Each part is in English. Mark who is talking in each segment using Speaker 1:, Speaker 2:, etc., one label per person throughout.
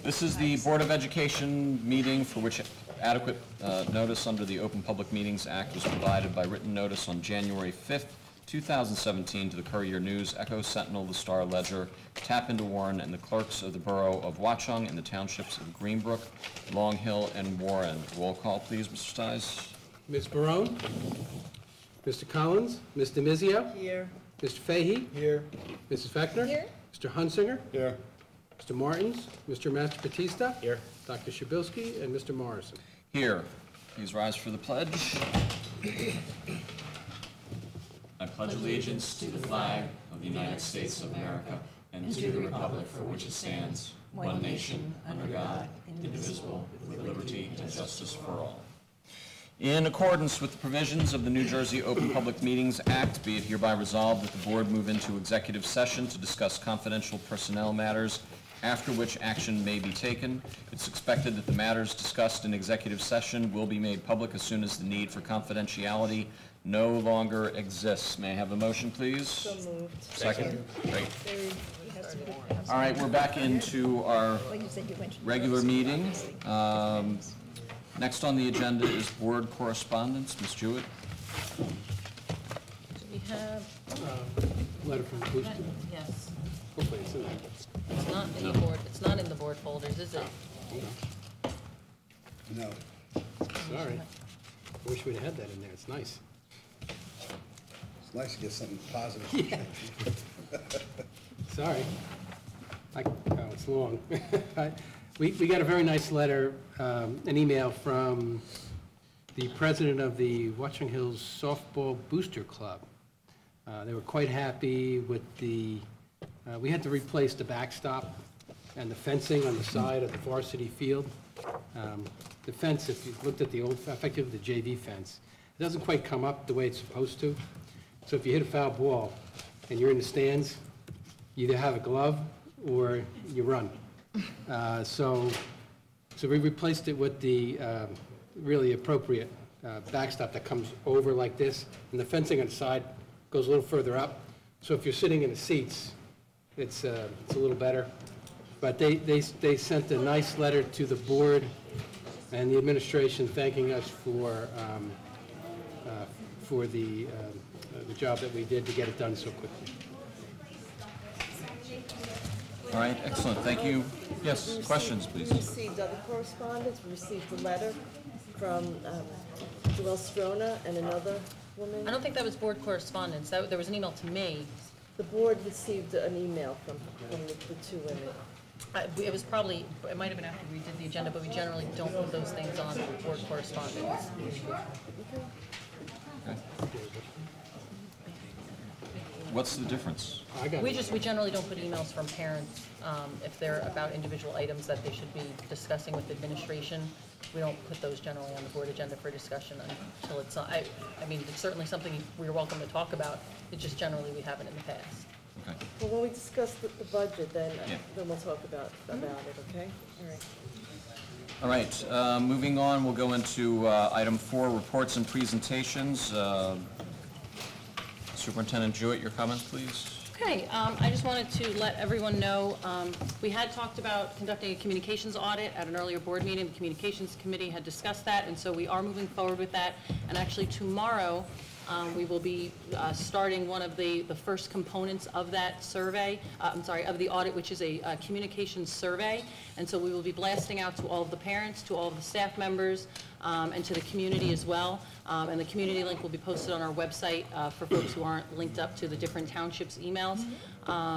Speaker 1: This is the Board of Education meeting for which adequate notice under the Open Public Meetings Act was provided by written notice on January 5th, 2017 to the Courier News, Echo, Sentinel, the Star Ledger, Tap into Warren, and the clerks of the Borough of Watchung and the townships of Greenbrook, Long Hill, and Warren. Roll call, please, Mr. Stiles.
Speaker 2: Ms. Barone? Mr. Collins? Ms. DeMizio?
Speaker 3: Here.
Speaker 2: Mr. Fahey?
Speaker 3: Here.
Speaker 2: Mrs. Fechner?
Speaker 3: Here.
Speaker 2: Mr. Hunsinger?
Speaker 3: Here.
Speaker 2: Mr. Martins? Mr. Master Batista?
Speaker 3: Here.
Speaker 2: Dr. Shabilsky and Mr. Morrison.
Speaker 1: Here. Please rise for the pledge. I pledge allegiance to the flag of the United States of America and to the republic for which it stands, one nation, under God, indivisible, with liberty and justice for all. In accordance with the provisions of the New Jersey Open Public Meetings Act, be it hereby resolved that the board move into executive session to discuss confidential personnel matters, after which action may be taken. It's expected that the matters discussed in executive session will be made public as soon as the need for confidentiality no longer exists. May I have a motion, please?
Speaker 3: So moved.
Speaker 1: Second? Great. All right, we're back into our regular meeting. Next on the agenda is board correspondence. Ms. Jewett.
Speaker 4: Do we have?
Speaker 2: Letter from the booster.
Speaker 4: Yes.
Speaker 2: Hopefully it's in there.
Speaker 4: It's not in the board. It's not in the board folders, is it?
Speaker 5: No.
Speaker 2: Sorry. I wish we'd had that in there. It's nice.
Speaker 5: It's nice to get something positive.
Speaker 2: Yeah. Sorry. Oh, it's long. We got a very nice letter, an email from the president of the Watchung Hills Softball Booster Club. They were quite happy with the, we had to replace the backstop and the fencing on the side of the varsity field. The fence, if you looked at the old, effectively the JV fence, it doesn't quite come up the way it's supposed to. So if you hit a foul ball and you're in the stands, you either have a glove or you run. So we replaced it with the really appropriate backstop that comes over like this, and the fencing on the side goes a little further up. So if you're sitting in the seats, it's a little better. But they sent a nice letter to the board and the administration thanking us for the job that we did to get it done so quickly.
Speaker 1: All right, excellent. Thank you. Yes, questions, please.
Speaker 3: We received other correspondence. We received a letter from Joelle Strona and another woman.
Speaker 4: I don't think that was board correspondence. There was an email to me.
Speaker 3: The board received an email from the two women.
Speaker 4: It was probably, it might have been after we did the agenda, but we generally don't put those things on board correspondence.
Speaker 1: Okay. What's the difference?
Speaker 4: We generally don't put emails from parents if they're about individual items that they should be discussing with administration. We don't put those generally on the board agenda for discussion until it's on. I mean, it's certainly something we're welcome to talk about. It's just generally we haven't in the past.
Speaker 1: Okay.
Speaker 3: Well, when we discuss the budget, then we'll talk about it, okay? All right.
Speaker 1: All right, moving on, we'll go into item 4, reports and presentations. Superintendent Jewett, your comments, please.
Speaker 4: Okay, I just wanted to let everyone know, we had talked about conducting a communications audit at an earlier board meeting. The communications committee had discussed that, and so we are moving forward with that. And actually tomorrow, we will be starting one of the first components of that survey, of the audit, which is a communications survey. And so we will be blasting out to all of the parents, to all of the staff members, and to the community as well. And the community link will be posted on our website for folks who aren't linked up to the different townships' emails.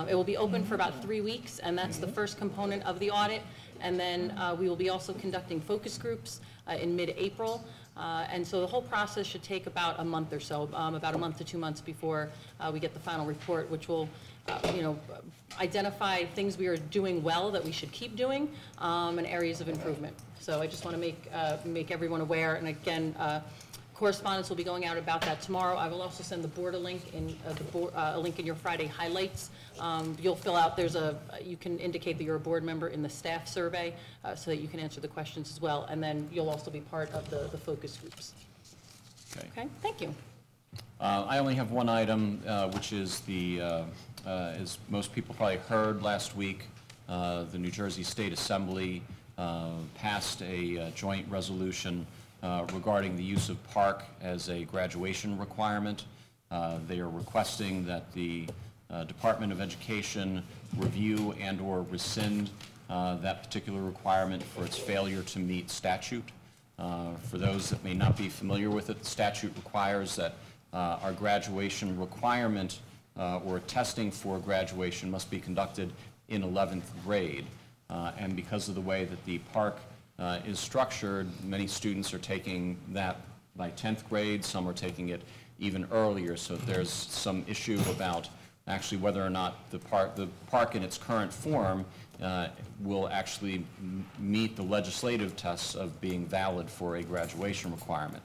Speaker 4: It will be open for about 3 weeks, and that's the first component of the audit. And then we will be also conducting focus groups in mid-April. And so the whole process should take about a month or so, about a month to 2 months before we get the final report, which will identify things we are doing well that we should keep doing and areas of improvement. So I just want to make everyone aware. And again, correspondence will be going out about that tomorrow. I will also send the board a link in a link in your Friday highlights. You'll fill out. You can indicate that you're a board member in the staff survey, so that you can answer the questions as well. And then you'll also be part of the focus groups. Okay. Thank you.
Speaker 1: I only have one item, which is as most people probably heard last week, the New Jersey State Assembly passed a joint resolution regarding the use of park as a graduation requirement. They are requesting that the Department of Education review and/or rescind that particular requirement for its failure to meet statute. For those that may not be familiar with it, the statute requires that our graduation requirement or testing for graduation must be conducted in 11th grade. And because of the way that the park is structured, many students are taking that by 10th grade, some are taking it even earlier, so there's some issue about actually whether or not the park in its current form will actually meet the legislative tests of being valid for a graduation requirement.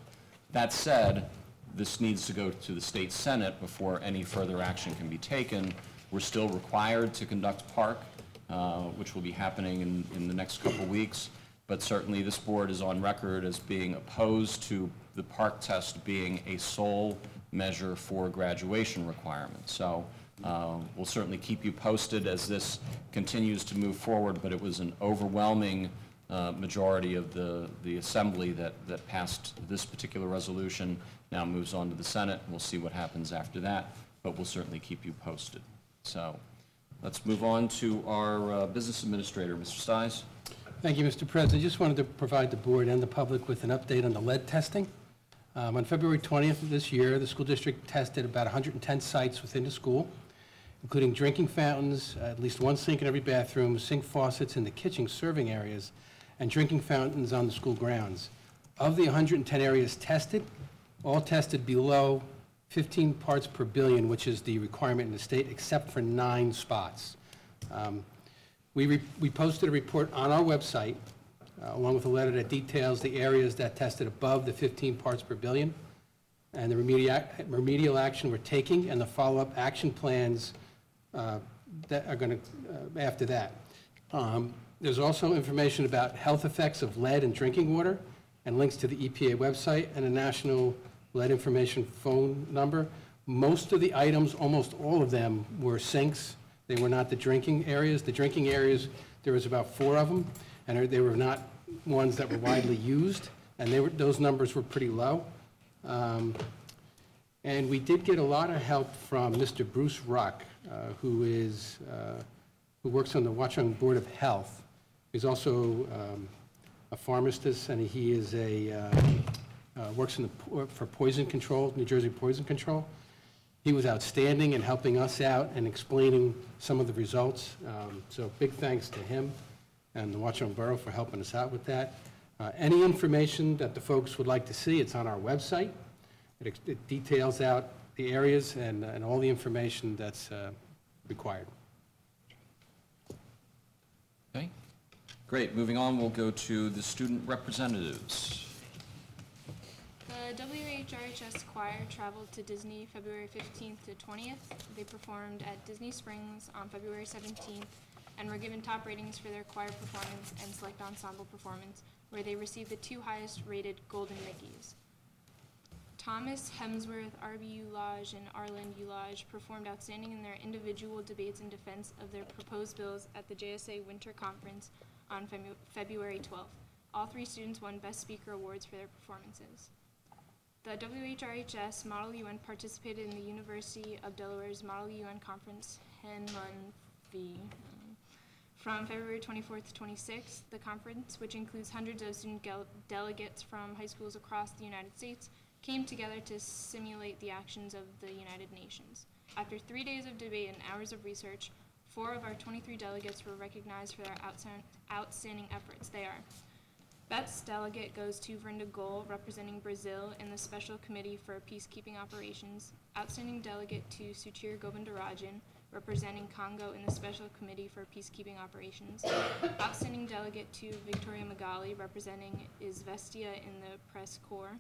Speaker 1: That said, this needs to go to the state senate before any further action can be taken. We're still required to conduct park, which will be happening in the next couple weeks, but certainly this board is on record as being opposed to the park test being a sole measure for graduation requirements. So we'll certainly keep you posted as this continues to move forward, but it was an overwhelming majority of the assembly that passed this particular resolution. Now moves on to the Senate. We'll see what happens after that, but we'll certainly keep you posted. So let's move on to our business administrator, Mr. Stiles.
Speaker 2: Thank you, Mr. President. Just wanted to provide the board and the public with an update on the lead testing. On February 20th of this year, the school district tested about 110 sites within the school, including drinking fountains, at least one sink in every bathroom, sink faucets in the kitchen serving areas, and drinking fountains on the school grounds. Of the 110 areas tested, all tested below 15 parts per billion, which is the requirement in the state, except for 9 spots. We posted a report on our website, along with a letter that details the areas that tested above the 15 parts per billion, and the remedial action we're taking, and the follow-up action plans that are going to, after that. There's also information about health effects of lead in drinking water, and links to the EPA website and a national lead information phone number. Most of the items, almost all of them, were sinks. They were not the drinking areas. The drinking areas, there was about 4 of them, and they were not ones that were widely used, and those numbers were pretty low. And we did get a lot of help from Mr. Bruce Ruck, who works on the Watchung Board of Health. He's also a pharmacist, and he is works for poison control, New Jersey Poison Control. He was outstanding in helping us out and explaining some of the results. So big thanks to him and the Watchung Borough for helping us out with that. Any information that the folks would like to see, it's on our website. It details out the areas and all the information that's required.
Speaker 1: Okay, great. Moving on, we'll go to the student representatives.
Speaker 6: The WHRHS choir traveled to Disney February 15th to 20th. They performed at Disney Springs on February 17th and were given top ratings for their choir performance and select ensemble performance, where they received the 2 highest rated Golden Mickeys. Thomas Hemsworth, R.B. Ulage, and Arlen Ulage performed outstanding in their individual debates in defense of their proposed bills at the JSA Winter Conference on February 12th. All 3 students won Best Speaker awards for their performances. The WHRHS Model UN participated in the University of Delaware's Model UN Conference, HEN-MUN-V. From February 24th to 26th, the conference, which includes hundreds of student delegates from high schools across the United States, came together to simulate the actions of the United Nations. After 3 days of debate and hours of research, 4 of our 23 delegates were recognized for their outstanding efforts. They are: Best Delegate goes to Verinda Goal, representing Brazil in the Special Committee for Peacekeeping Operations. Outstanding Delegate to Suchir Govindarajan, representing Congo in the Special Committee for Peacekeeping Operations. Outstanding Delegate to Victoria Magali, representing Izvestia in the Press Corps.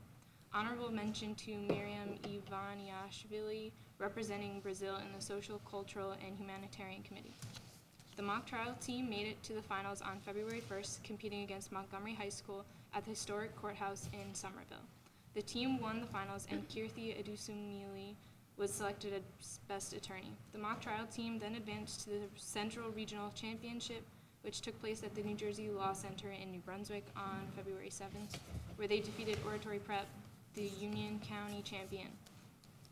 Speaker 6: Honorable mention to Miriam Ivaniashvili, representing Brazil in the Social, Cultural, and Humanitarian Committee. The mock trial team made it to the finals on February 1st, competing against Montgomery High School at the historic courthouse in Somerville. The team won the finals, and Kirthi Adusumili was selected as best attorney. The mock trial team then advanced to the Central Regional Championship, which took place at the New Jersey Law Center in New Brunswick on February 7th, where they defeated Oratory Prep, the Union County champion.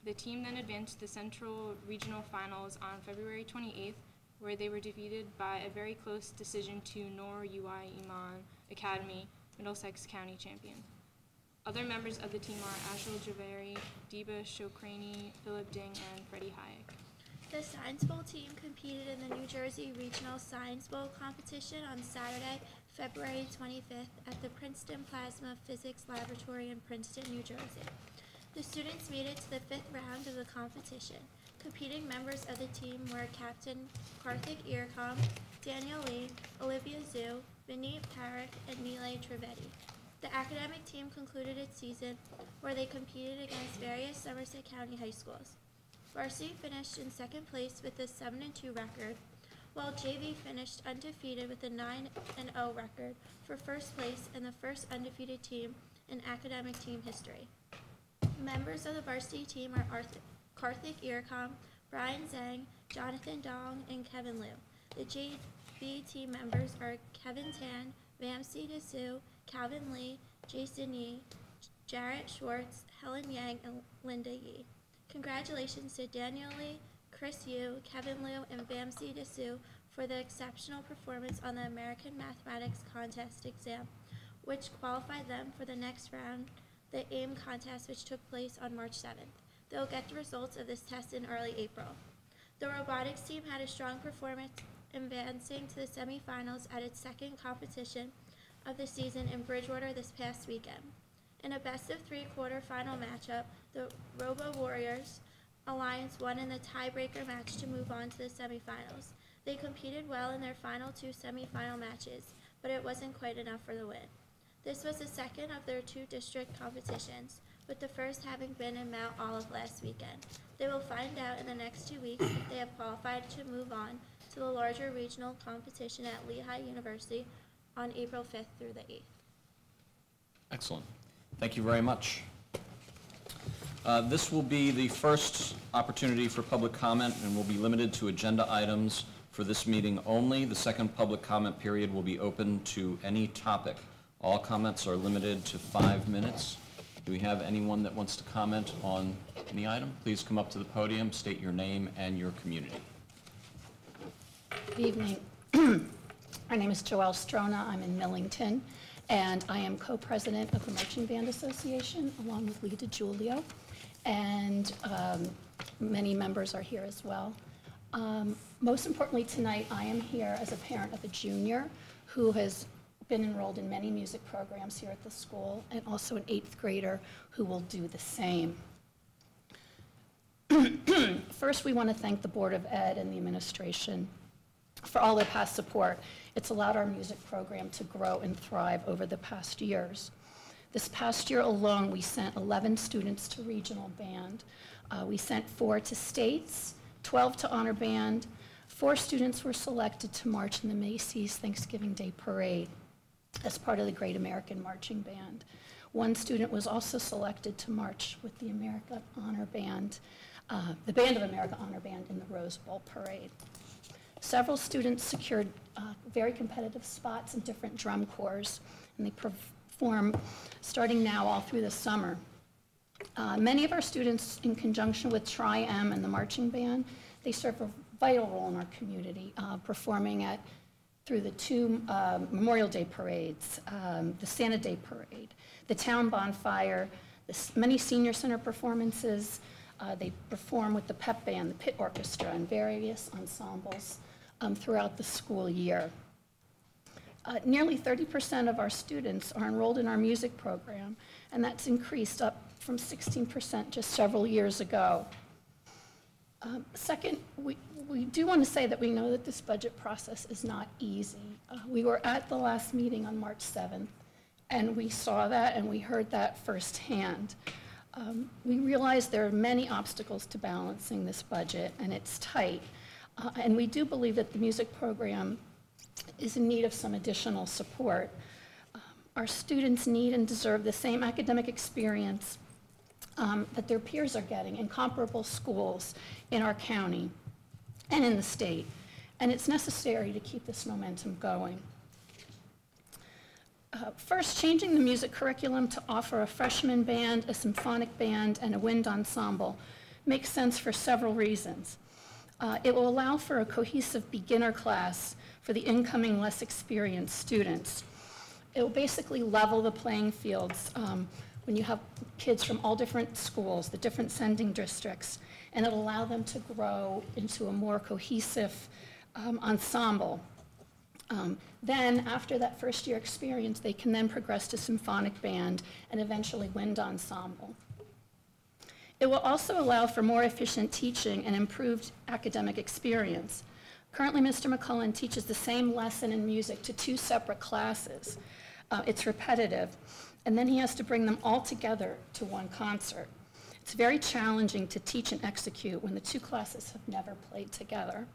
Speaker 6: The team then advanced to the Central Regional Finals on February 28th, where they were defeated by a very close decision to Noor UI Iman Academy, Middlesex County champion. Other members of the team are Ashil Javeri, Deba Shokrani, Philip Ding, and Freddie Hayek.
Speaker 7: The Science Bowl team competed in the New Jersey Regional Science Bowl competition on Saturday, February 25th at the Princeton Plasma Physics Laboratory in Princeton, New Jersey. The students made it to the 5th round of the competition. Competing members of the team were Captain Karthik Irkam, Daniel Lee, Olivia Zhu, Vineet Parekh, and Nilay Trivedi. The academic team concluded its season where they competed against various Somerset County high schools. Varsity finished in second place with a 7-2 record, while JV finished undefeated with a 9-0 record for first place and the first undefeated team in academic team history. Members of the varsity team are Karthik Irkam, Brian Zhang, Jonathan Dong, and Kevin Liu. The JV team members are Kevin Tan, Vamsi Desu, Calvin Lee, Jason Yi, Jarrett Schwartz, Helen Yang, and Linda Yi. Congratulations to Daniel Lee, Chris Yu, Kevin Liu, and Vamsi Desu for the exceptional performance on the American Mathematics Contest exam, which qualified them for the next round, the AIM contest, which took place on March 7th. They'll get the results of this test in early April. The robotics team had a strong performance, advancing to the semifinals at its second competition of the season in Bridgewater this past weekend. In a best-of-3 quarter-final matchup, the Robo-Warriors Alliance won in the tiebreaker match to move on to the semifinals. They competed well in their final 2 semifinal matches, but it wasn't quite enough for the win. This was the second of their 2 district competitions, with the first having been in Mount Olive last weekend. They will find out in the next 2 weeks if they have qualified to move on to the larger regional competition at Lehigh University on April 5th through the 8th.
Speaker 1: Excellent. Thank you very much. This will be the first opportunity for public comment and will be limited to agenda items for this meeting only. The second public comment period will be open to any topic. All comments are limited to 5 minutes. Do we have anyone that wants to comment on any item? Please come up to the podium, state your name and your community.
Speaker 8: Good evening. My name is Joelle Strona. I'm in Millington, and I am co-president of the Marching Band Association, along with Lee DiGiulio, and many members are here as well. Most importantly tonight, I am here as a parent of a junior who has been enrolled in many music programs here at the school, and also an 8th grader who will do the same. First, we want to thank the Board of Ed and the administration for all their past support. It's allowed our music program to grow and thrive over the past years. This past year alone, we sent 11 students to regional band. We sent 4 to states, 12 to honor band. 4 students were selected to march in the Macy's Thanksgiving Day Parade as part of the Great American Marching Band. 1 student was also selected to march with the America Honor Band, the Band of America Honor Band in the Rose Bowl Parade. Several students secured very competitive spots in different drum corps, and they perform starting now all through the summer. Many of our students, in conjunction with Tri-M and the marching band, they serve a vital role in our community, performing through the 2 Memorial Day parades, the Santa Day Parade, the town bonfire, many senior center performances. They perform with the pep band, the pit orchestra, and various ensembles throughout the school year. Nearly 30% of our students are enrolled in our music program, and that's increased up from 16% just several years ago. Second, we do want to say that we know that this budget process is not easy. We were at the last meeting on March 7th, and we saw that and we heard that firsthand. We realize there are many obstacles to balancing this budget, and it's tight. And we do believe that the music program is in need of some additional support. Our students need and deserve the same academic experience that their peers are getting in comparable schools in our county and in the state. And it's necessary to keep this momentum going. First, changing the music curriculum to offer a freshman band, a symphonic band, and a wind ensemble makes sense for several reasons. It will allow for a cohesive beginner class for the incoming less experienced students. It will basically level the playing fields when you have kids from all different schools, the different sending districts, and it'll allow them to grow into a more cohesive ensemble. Then, after that first year experience, they can then progress to symphonic band and eventually wind ensemble. It will also allow for more efficient teaching and improved academic experience. Currently, Mr. McCullen teaches the same lesson in music to 2 separate classes. It's repetitive, and then he has to bring them all together to one concert. It's very challenging to teach and execute when the 2 classes have never played together.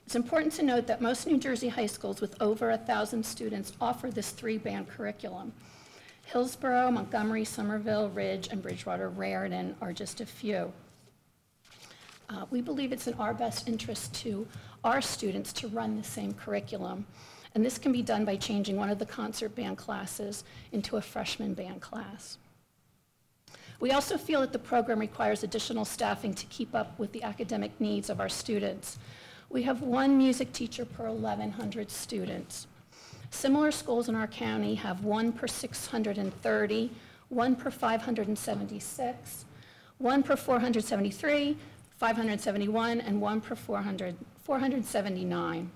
Speaker 8: It's important to note that most New Jersey high schools with over 1,000 students offer this 3-band curriculum. Hillsborough, Montgomery, Somerville, Ridge, and Bridgewater Raritan are just a few. We believe it's in our best interest to our students to run the same curriculum, and this can be done by changing one of the concert band classes into a freshman band class. We also feel that the program requires additional staffing to keep up with the academic needs of our students. We have 1 music teacher per 1,100 students. Similar schools in our county have 1 per 630, 1 per 576, 1 per 473, 571, and 1 per 479.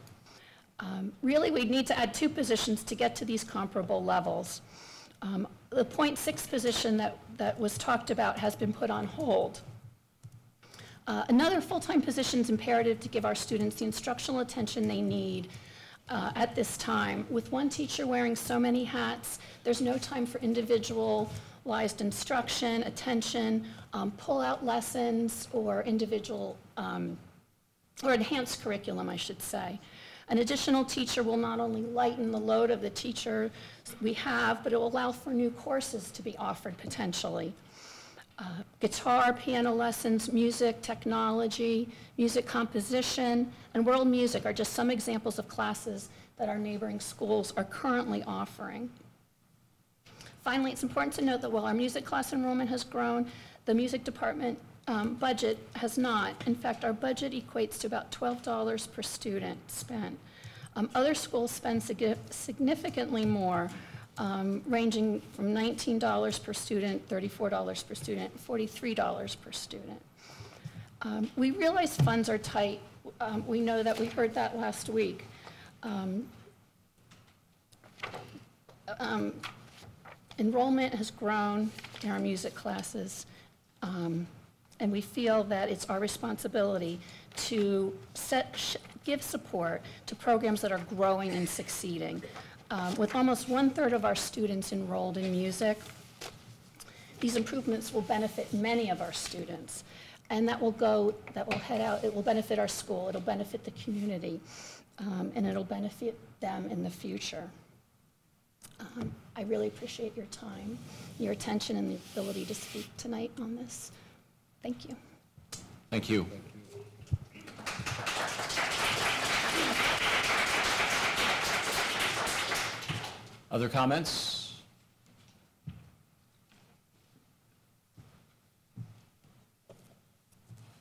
Speaker 8: Really, we need to add 2 positions to get to these comparable levels. The .6 position that was talked about has been put on hold. Another full-time position is imperative to give our students the instructional attention they need at this time. With 1 teacher wearing so many hats, there's no time for individualized instruction, attention, pull-out lessons, or or enhanced curriculum, I should say. An additional teacher will not only lighten the load of the teacher we have, but it will allow for new courses to be offered potentially. Guitar, piano lessons, music, technology, music composition, and world music are just some examples of classes that our neighboring schools are currently offering. Finally, it's important to note that while our music class enrollment has grown, the music department budget has not. In fact, our budget equates to about $12 per student spent. Other schools spend significantly more, ranging from $19 per student, $34 per student, $43 per student. We realize funds are tight. We know that. We heard that last week. Enrollment has grown in our music classes, and we feel that it's our responsibility to give support to programs that are growing and succeeding. With almost 1/3 of our students enrolled in music, these improvements will benefit many of our students, and it will benefit our school, it'll benefit the community, and it'll benefit them in the future. I really appreciate your time, your attention, and the ability to speak tonight on this. Thank you.
Speaker 1: Thank you. Other comments?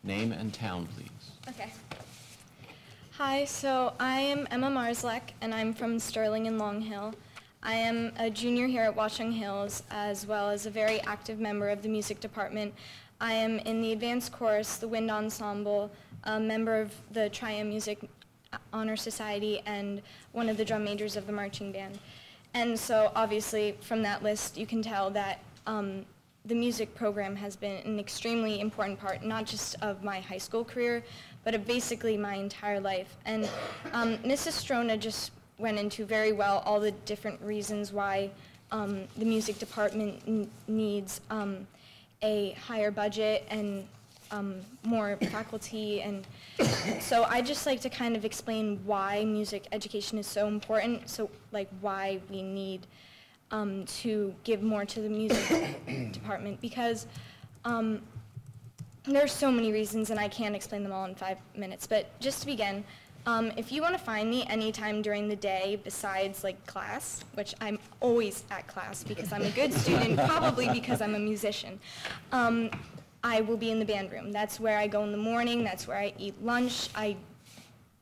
Speaker 1: Name and town, please.
Speaker 9: Okay. Hi, so I am Emma Marslek, and I'm from Sterling and Long Hill. I am a junior here at Watchung Hills, as well as a very active member of the music department. I am in the advanced chorus, the wind ensemble, a member of the Triumph Music Honor Society, and one of the drum majors of the marching band. And so obviously from that list you can tell that the music program has been an extremely important part, not just of my high school career, but of basically my entire life. And Mrs. Strona just went into very well all the different reasons why the music department needs a higher budget and more faculty, and so I'd just like to kind of explain why music education is so important, so like why we need to give more to the music department, because there's so many reasons, and I can't explain them all in 5 minutes. But just to begin, if you want to find me anytime during the day besides like class, which I'm always at class because I'm a good student, probably because I'm a musician, I will be in the band room. That's where I go in the morning. That's where I eat lunch.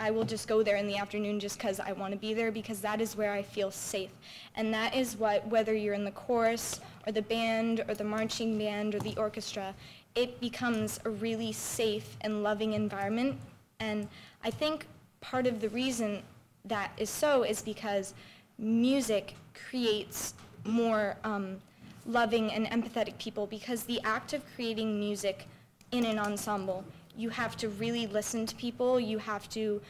Speaker 9: I will just go there in the afternoon just because I want to be there, because that is where I feel safe. And that is what, whether you're in the chorus or the band or the marching band or the orchestra, it becomes a really safe and loving environment. And I think part of the reason that is so is because music creates more loving and empathetic people, because the act of creating music in an ensemble, you have to really listen to people. You have to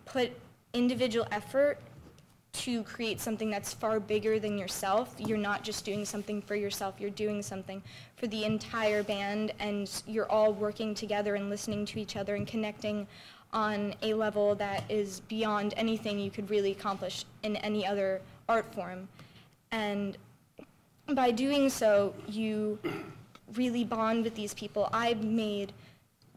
Speaker 9: put individual effort to create something that's far bigger than yourself. You're not just doing something for yourself, you're doing something for the entire band, and you're all working together and listening to each other and connecting on a level that is beyond anything you could really accomplish in any other art form. And by doing so, you really bond with these people. I've made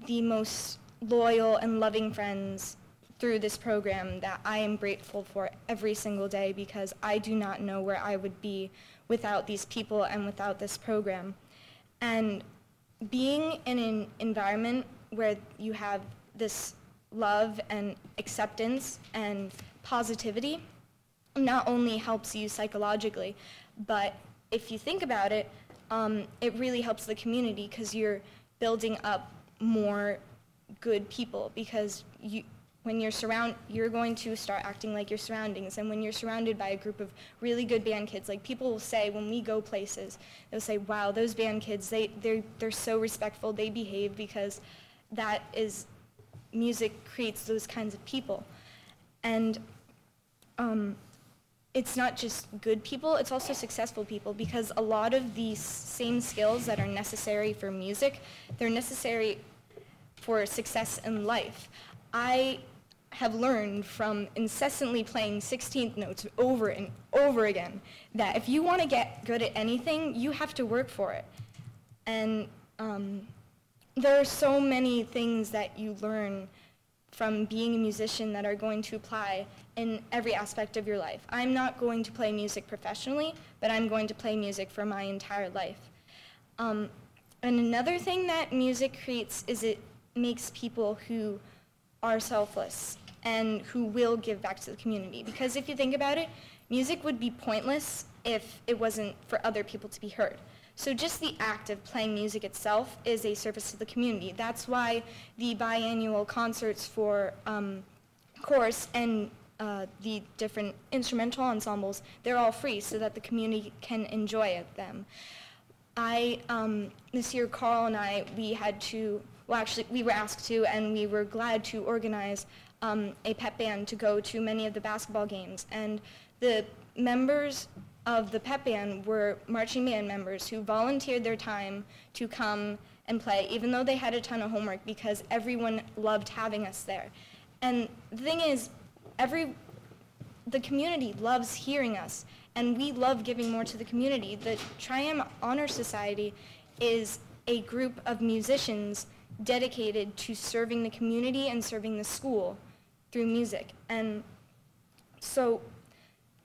Speaker 9: the most loyal and loving friends through this program that I am grateful for every single day, because I do not know where I would be without these people and without this program. And being in an environment where you have this love and acceptance and positivity not only helps you psychologically, but if you think about it, it really helps the community, because building up more good people, because when you're going to start acting like your surroundings, and when you're surrounded by a group of really good band kids, like people will say when we go places, they'll say, wow, those band kids, they're so respectful, they behave, because that is, music creates those kinds of people. And it's not just good people, it's also successful people, because a lot of these same skills that are necessary for music, they're necessary for success in life. I have learned from incessantly playing 16th notes over and over again that if you want to get good at anything, you have to work for it. And there are so many things that you learn from being a musician that are going to apply in every aspect of your life. I'm not going to play music professionally, but I'm going to play music for my entire life. And another thing that music creates is it makes people who are selfless and who will give back to the community. Because if you think about it, music would be pointless if it wasn't for other people to be heard. So just the act of playing music itself is a service to the community. That's why the biannual concerts for chorus and the different instrumental ensembles, they're all free so that the community can enjoy them. This year, Carl and I, we were asked to, and we were glad to organize a pep band to go to many of the basketball games. And the members of the pep band were marching band members who volunteered their time to come and play, even though they had a ton of homework, because everyone loved having us there. And the thing is, the community loves hearing us, and we love giving more to the community. The Tri-M Honor Society is a group of musicians dedicated to serving the community and serving the school through music. And so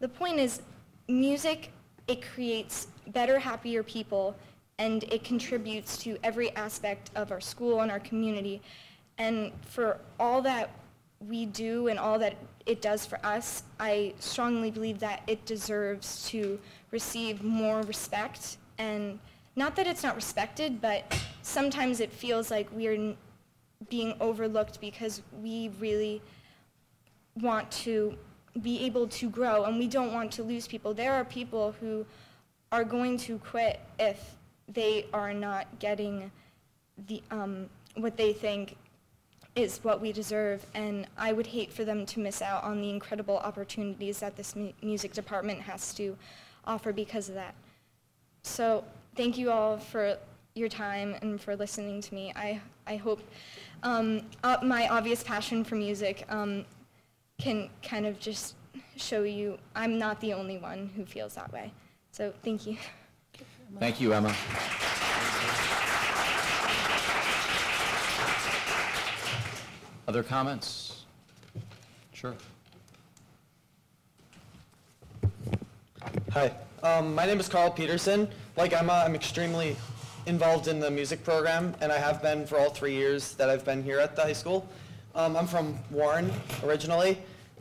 Speaker 9: the point is, music, it creates better, happier people, and it contributes to every aspect of our school and our community. And for all that we do and all that it does for us, I strongly believe that it deserves to receive more respect. And not that it's not respected, but sometimes it feels like we're being overlooked because we really want to be able to grow, and we don't want to lose people. There are people who are going to quit if they are not getting the what they think is what we deserve, and I would hate for them to miss out on the incredible opportunities that this music department has to offer because of that. So thank you all for your time and for listening to me. I hope my obvious passion for music can kind of just show you I'm not the only one who feels that way. So thank you.
Speaker 1: Thank you, Emma. Other comments? Sure.
Speaker 10: Hi, my name is Carl Peterson. Like Emma, I'm extremely involved in the music program, and I have been for all 3 years that I've been here at the high school. I'm from Warren originally,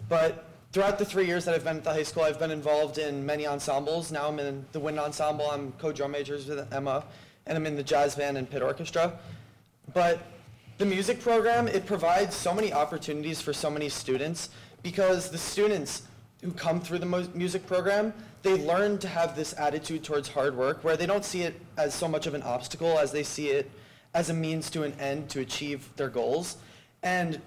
Speaker 10: but throughout the 3 years that I've been at the high school, I've been involved in many ensembles. Now I'm in the wind ensemble, I'm co-drum majors with Emma, and I'm in the jazz band and pit orchestra. But the music program, it provides so many opportunities for so many students, because the students who come through the music program, they learn to have this attitude towards hard work, where they don't see it as so much of an obstacle as they see it as a means to an end to achieve their goals. And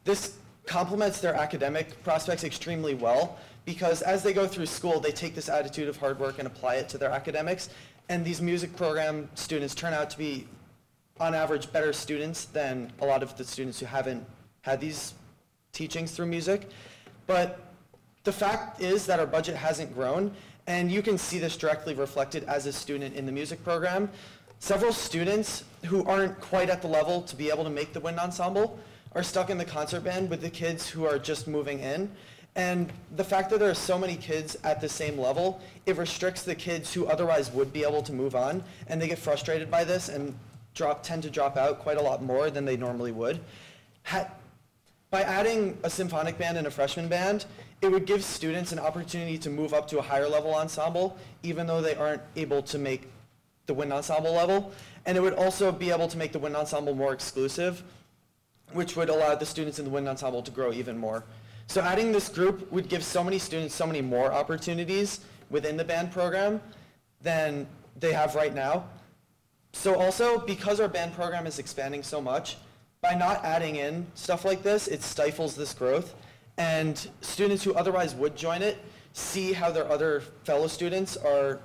Speaker 10: this complements their academic prospects extremely well, because as they go through school, they take this attitude of hard work and apply it to their academics. And these music program students turn out to be, on average, better students than a lot of the students who haven't had these teachings through music. But the fact is that our budget hasn't grown, and you can see this directly reflected as a student in the music program. Several students who aren't quite at the level to be able to make the wind ensemble are stuck in the concert band with the kids who are just moving in. And the fact that there are so many kids at the same level, it restricts the kids who otherwise would be able to move on, and they get frustrated by this and tend to drop out quite a lot more than they normally would. By adding a symphonic band and a freshman band, it would give students an opportunity to move up to a higher level ensemble, even though they aren't able to make the wind ensemble level. And it would also be able to make the wind ensemble more exclusive, which would allow the students in the wind ensemble to grow even more. So adding this group would give so many students so many more opportunities within the band program than they have right now. So also, because our band program is expanding so much, by not adding in stuff like this, it stifles this growth. And students who otherwise would join it see how their other fellow students are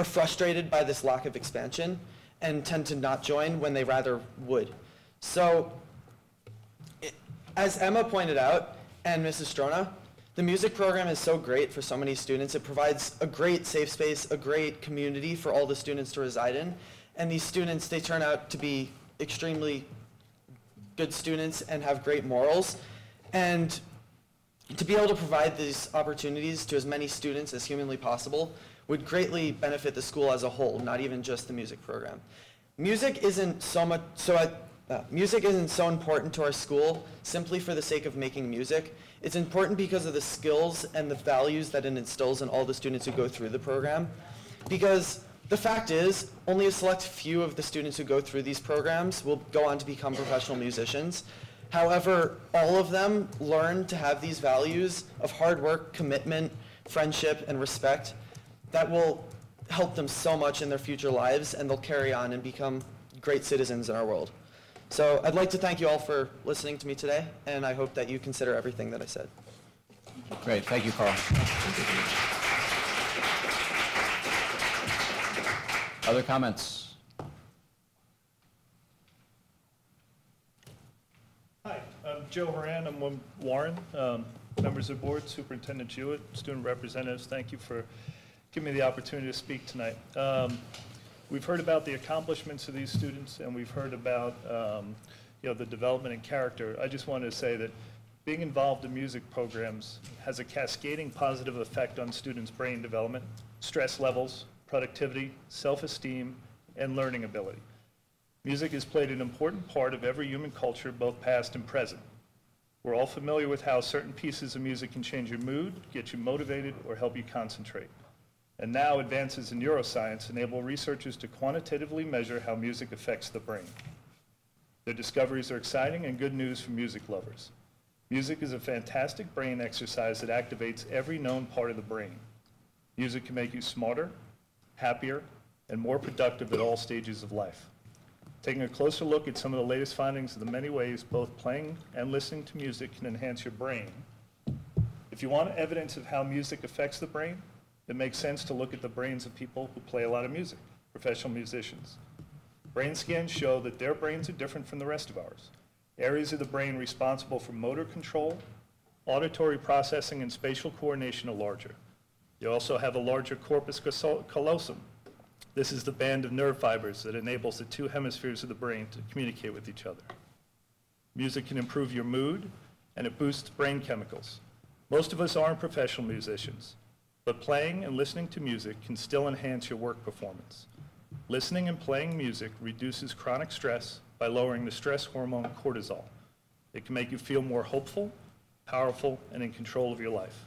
Speaker 10: frustrated by this lack of expansion and tend to not join when they rather would. So, as Emma pointed out, and Mrs. Strona, the music program is so great for so many students. It provides a great safe space, a great community for all the students to reside in. And these students, they turn out to be extremely good students and have great morals. And to be able to provide these opportunities to as many students as humanly possible would greatly benefit the school as a whole, not even just the music program. Music isn't so important to our school simply for the sake of making music. It's important because of the skills and the values that it instills in all the students who go through the program. Because the fact is, only a select few of the students who go through these programs will go on to become professional musicians. However, all of them learn to have these values of hard work, commitment, friendship, and respect that will help them so much in their future lives, and they'll carry on and become great citizens in our world. So I'd like to thank you all for listening to me today, and I hope that you consider everything that I said.
Speaker 1: Great, thank you, Carl. Other comments?
Speaker 11: Hi, I'm Joe Horan. I'm with Warren. Members of the board, Superintendent Jewett, student representatives, thank you for giving me the opportunity to speak tonight. We've heard about the accomplishments of these students, and we've heard about the development and character. I just wanted to say that being involved in music programs has a cascading positive effect on students' brain development, stress levels, productivity, self-esteem, and learning ability. Music has played an important part of every human culture, both past and present. We're all familiar with how certain pieces of music can change your mood, get you motivated, or help you concentrate. And now advances in neuroscience enable researchers to quantitatively measure how music affects the brain. Their discoveries are exciting and good news for music lovers. Music is a fantastic brain exercise that activates every known part of the brain. Music can make you smarter, happier, and more productive at all stages of life. Taking a closer look at some of the latest findings of the many ways both playing and listening to music can enhance your brain. If you want evidence of how music affects the brain, it makes sense to look at the brains of people who play a lot of music, professional musicians. Brain scans show that their brains are different from the rest of ours. Areas of the brain responsible for motor control, auditory processing and spatial coordination are larger. You also have a larger corpus callosum. This is the band of nerve fibers that enables the two hemispheres of the brain to communicate with each other. Music can improve your mood, and it boosts brain chemicals. Most of us aren't professional musicians, but playing and listening to music can still enhance your work performance. Listening and playing music reduces chronic stress by lowering the stress hormone cortisol. It can make you feel more hopeful, powerful, and in control of your life.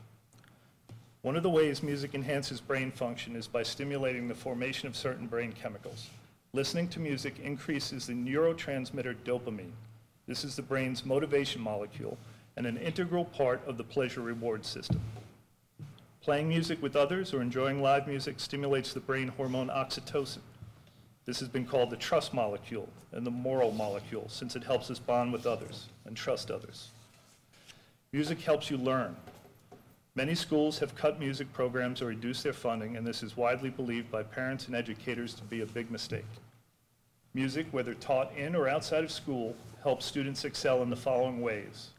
Speaker 11: One of the ways music enhances brain function is by stimulating the formation of certain brain chemicals. Listening to music increases the neurotransmitter dopamine. This is the brain's motivation molecule and an integral part of the pleasure-reward system. Playing music with others or enjoying live music stimulates the brain hormone oxytocin. This has been called the trust molecule and the moral molecule, since it helps us bond with others and trust others. Music helps you learn. Many schools have cut music programs or reduced their funding, and this is widely believed by parents and educators to be a big mistake. Music, whether taught in or outside of school, helps students excel in the following ways.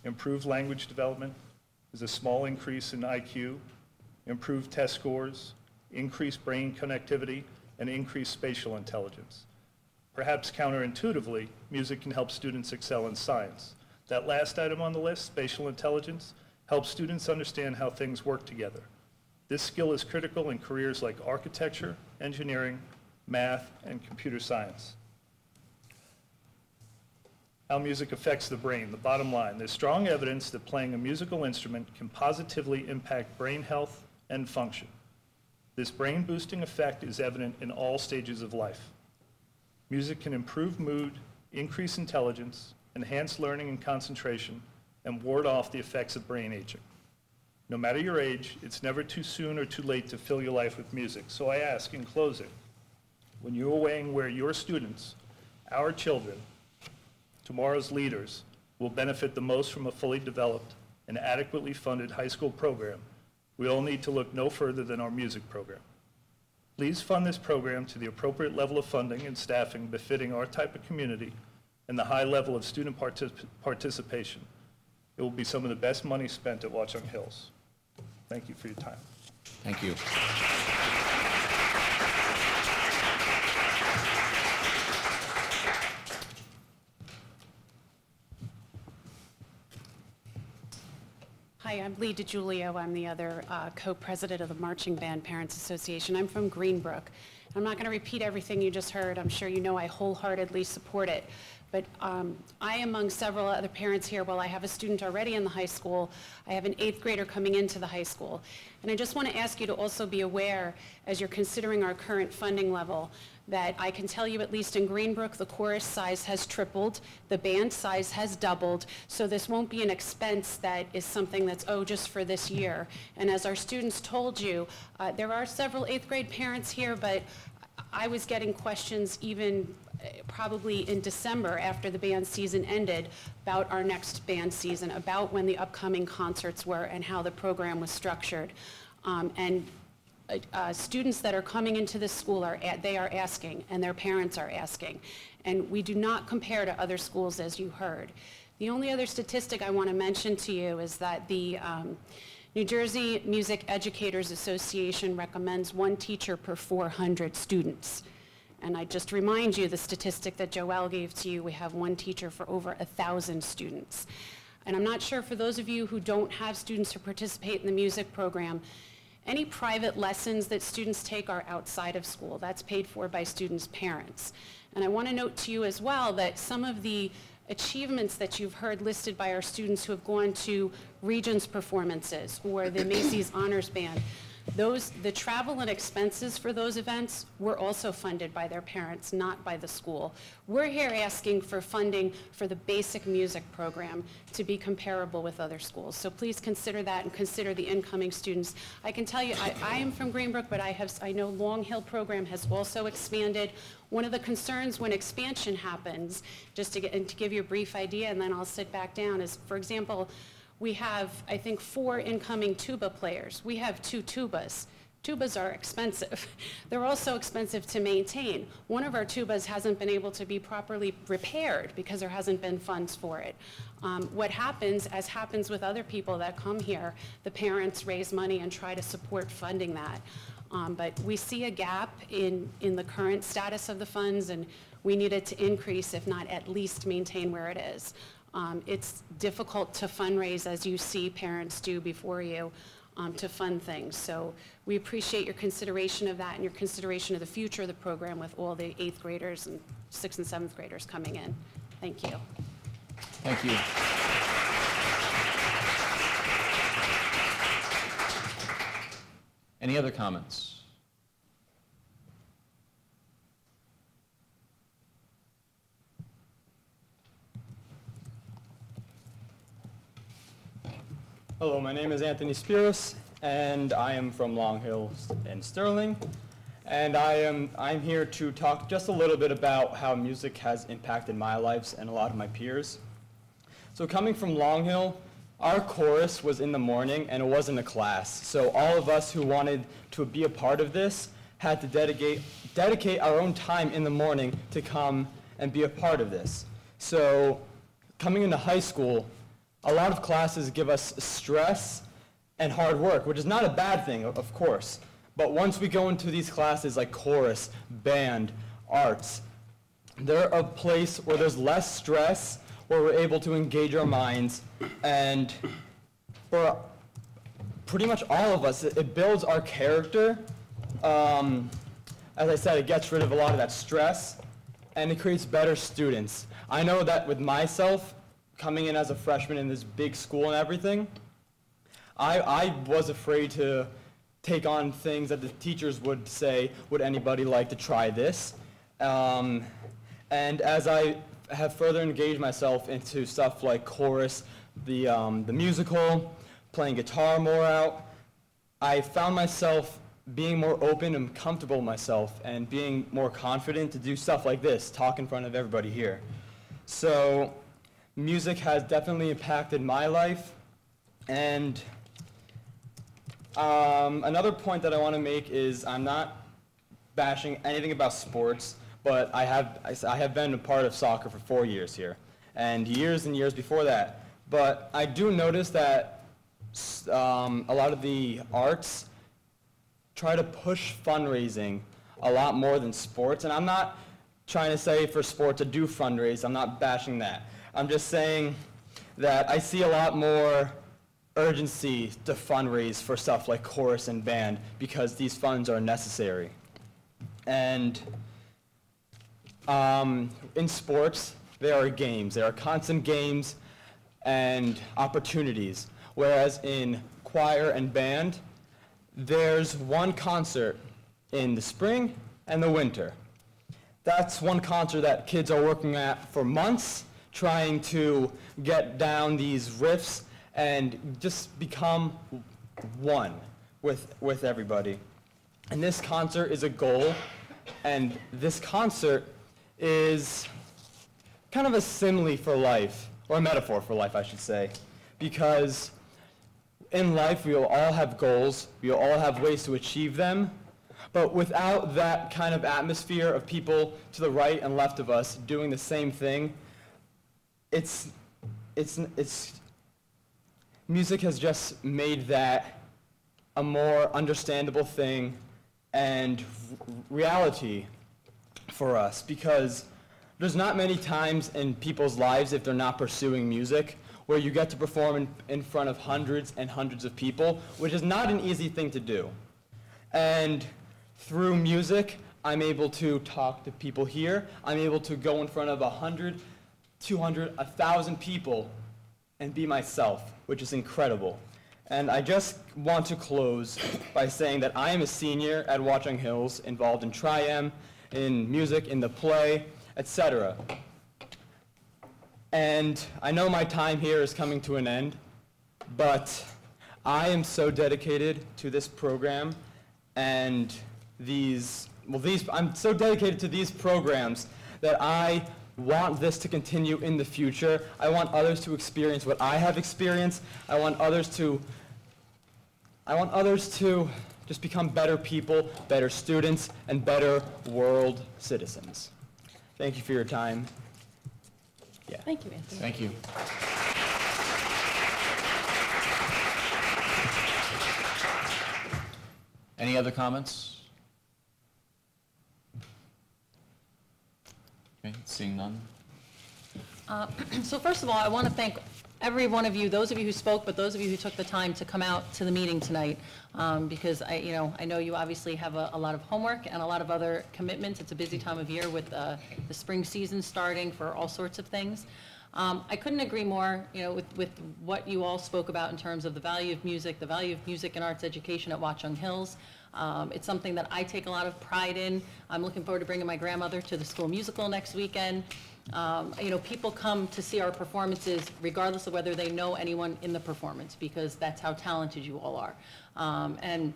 Speaker 11: Improved language development is a small increase in IQ, improved test scores, increased brain connectivity, and increased spatial intelligence. Perhaps counterintuitively, music can help students excel in science. That last item on the list, spatial intelligence, helps students understand how things work together. This skill is critical in careers like architecture, engineering, math, and computer science. How music affects the brain. The bottom line, there's strong evidence that playing a musical instrument can positively impact brain health and function. This brain-boosting effect is evident in all stages of life. Music can improve mood, increase intelligence, enhance learning and concentration, and ward off the effects of brain aging. No matter your age, it's never too soon or too late to fill your life with music. So I ask in closing, when you're weighing where your students, our children, tomorrow's leaders, will benefit the most from a fully developed and adequately funded high school program, we all need to look no further than our music program. Please fund this program to the appropriate level of funding and staffing befitting our type of community and the high level of student participation. It will be some of the best money spent at Watchung Hills. Thank you for your time.
Speaker 1: Thank you.
Speaker 12: Hi, I'm Lee DiGiulio. I'm the other co-president of the Marching Band Parents Association. I'm from Greenbrook. I'm not going to repeat everything you just heard. I'm sure you know I wholeheartedly support it. But I, among several other parents here, while I have a student already in the high school, I have an 8th grader coming into the high school. And I just want to ask you to also be aware, as you're considering our current funding level, that I can tell you, at least in Greenbrook, the chorus size has tripled, the band size has doubled, so this won't be an expense that is something that's, oh, just for this year. And as our students told you, there are several 8th grade parents here, but I was getting questions even probably in December after the band season ended about our next band season, about when the upcoming concerts were and how the program was structured. Students that are coming into this school, they are asking, and their parents are asking. And we do not compare to other schools, as you heard. The only other statistic I want to mention to you is that the New Jersey Music Educators Association recommends 1 teacher per 400 students. And I just remind you the statistic that Joelle gave to you, we have 1 teacher for over 1,000 students. And I'm not sure, for those of you who don't have students who participate in the music program, any private lessons that students take are outside of school. That's paid for by students' parents. And I want to note to you as well that some of the achievements that you've heard listed by our students who have gone to Regents performances or the Macy's Honors Band, the travel and expenses for those events were also funded by their parents, not by the school. We're here asking for funding for the basic music program to be comparable with other schools. So please consider that and consider the incoming students. I can tell you, I am from Greenbrook, but I know Long Hill program has also expanded. One of the concerns when expansion happens, just to give you a brief idea, and then I'll sit back down, is, for example, we have, I think, 4 incoming tuba players. We have 2 tubas. Tubas are expensive. They're also expensive to maintain. One of our tubas hasn't been able to be properly repaired because there hasn't been funds for it. What happens, as happens with other people that come here, the parents raise money and try to support funding that. But we see a gap in the current status of the funds, and we need it to increase, if not at least maintain where it is. It's difficult to fundraise, as you see parents do before you, to fund things. So we appreciate your consideration of that and your consideration of the future of the program with all the 8th graders and 6th and 7th graders coming in. Thank you.
Speaker 1: Thank you. Any other comments?
Speaker 13: Hello, my name is Anthony Spiros, and I am from Long Hill and Sterling. And I'm here to talk just a little bit about how music has impacted my life and a lot of my peers. So coming from Long Hill, our chorus was in the morning and it wasn't a class. So all of us who wanted to be a part of this had to dedicate our own time in the morning to come and be a part of this. So coming into high school, a lot of classes give us stress and hard work, which is not a bad thing, of course. But once we go into these classes like chorus, band, arts, they're a place where there's less stress, where we're able to engage our minds, and for pretty much all of us, it builds our character. As I said, it gets rid of a lot of that stress, and it creates better students. I know that with myself, coming in as a freshman in this big school and everything, I was afraid to take on things that the teachers would say, would anybody like to try this? And as I have further engaged myself into stuff like chorus, the musical, playing guitar more out, I found myself being more open and comfortable with myself and being more confident to do stuff like this, talk in front of everybody here. So music has definitely impacted my life. And another point that I want to make is I'm not bashing anything about sports, but I have been a part of soccer for 4 years here, and years before that. But I do notice that a lot of the arts try to push fundraising a lot more than sports, and I'm not trying to say for sports to do fundraise, I'm not bashing that. I'm just saying that I see a lot more urgency to fundraise for stuff like chorus and band because these funds are necessary. And in sports, there are games. There are constant games and opportunities. Whereas in choir and band, there's one concert in the spring and the winter. That's one concert that kids are working at for months, trying to get down these riffs and just become one with everybody. And this concert is a goal, and this concert is kind of a simile for life, or a metaphor for life, I should say, because in life we will all have goals, we will all have ways to achieve them, but without that kind of atmosphere of people to the right and left of us doing the same thing, music has just made that a more understandable thing and reality for us, because there's not many times in people's lives, if they're not pursuing music, where you get to perform in front of hundreds and hundreds of people, which is not an easy thing to do. And through music, I'm able to talk to people here. I'm able to go in front of 100, 200, 1,000 people and be myself, which is incredible. And I just want to close by saying that I am a senior at Watchung Hills, involved in Tri-M, in music, in the play, etc. And I know my time here is coming to an end, but I am so dedicated to this program and I'm so dedicated to these programs that I want this to continue in the future. I want others to experience what I have experienced. I want others to just become better people, better students, and better world citizens. Thank you for your time. Yeah.
Speaker 4: Thank you, Anthony.
Speaker 1: Thank you. Any other comments? Okay, seeing none.
Speaker 4: So first of all, I want to thank every one of you, those of you who spoke, but those of you who took the time to come out to the meeting tonight, because I know you obviously have a lot of homework and a lot of other commitments. It's a busy time of year with the spring season starting for all sorts of things. I couldn't agree more, with what you all spoke about in terms of the value of music and arts education at Watchung Hills. It's something that I take a lot of pride in. I'm looking forward to bringing my grandmother to the school musical next weekend. People come to see our performances regardless of whether they know anyone in the performance, because that's how talented you all are. And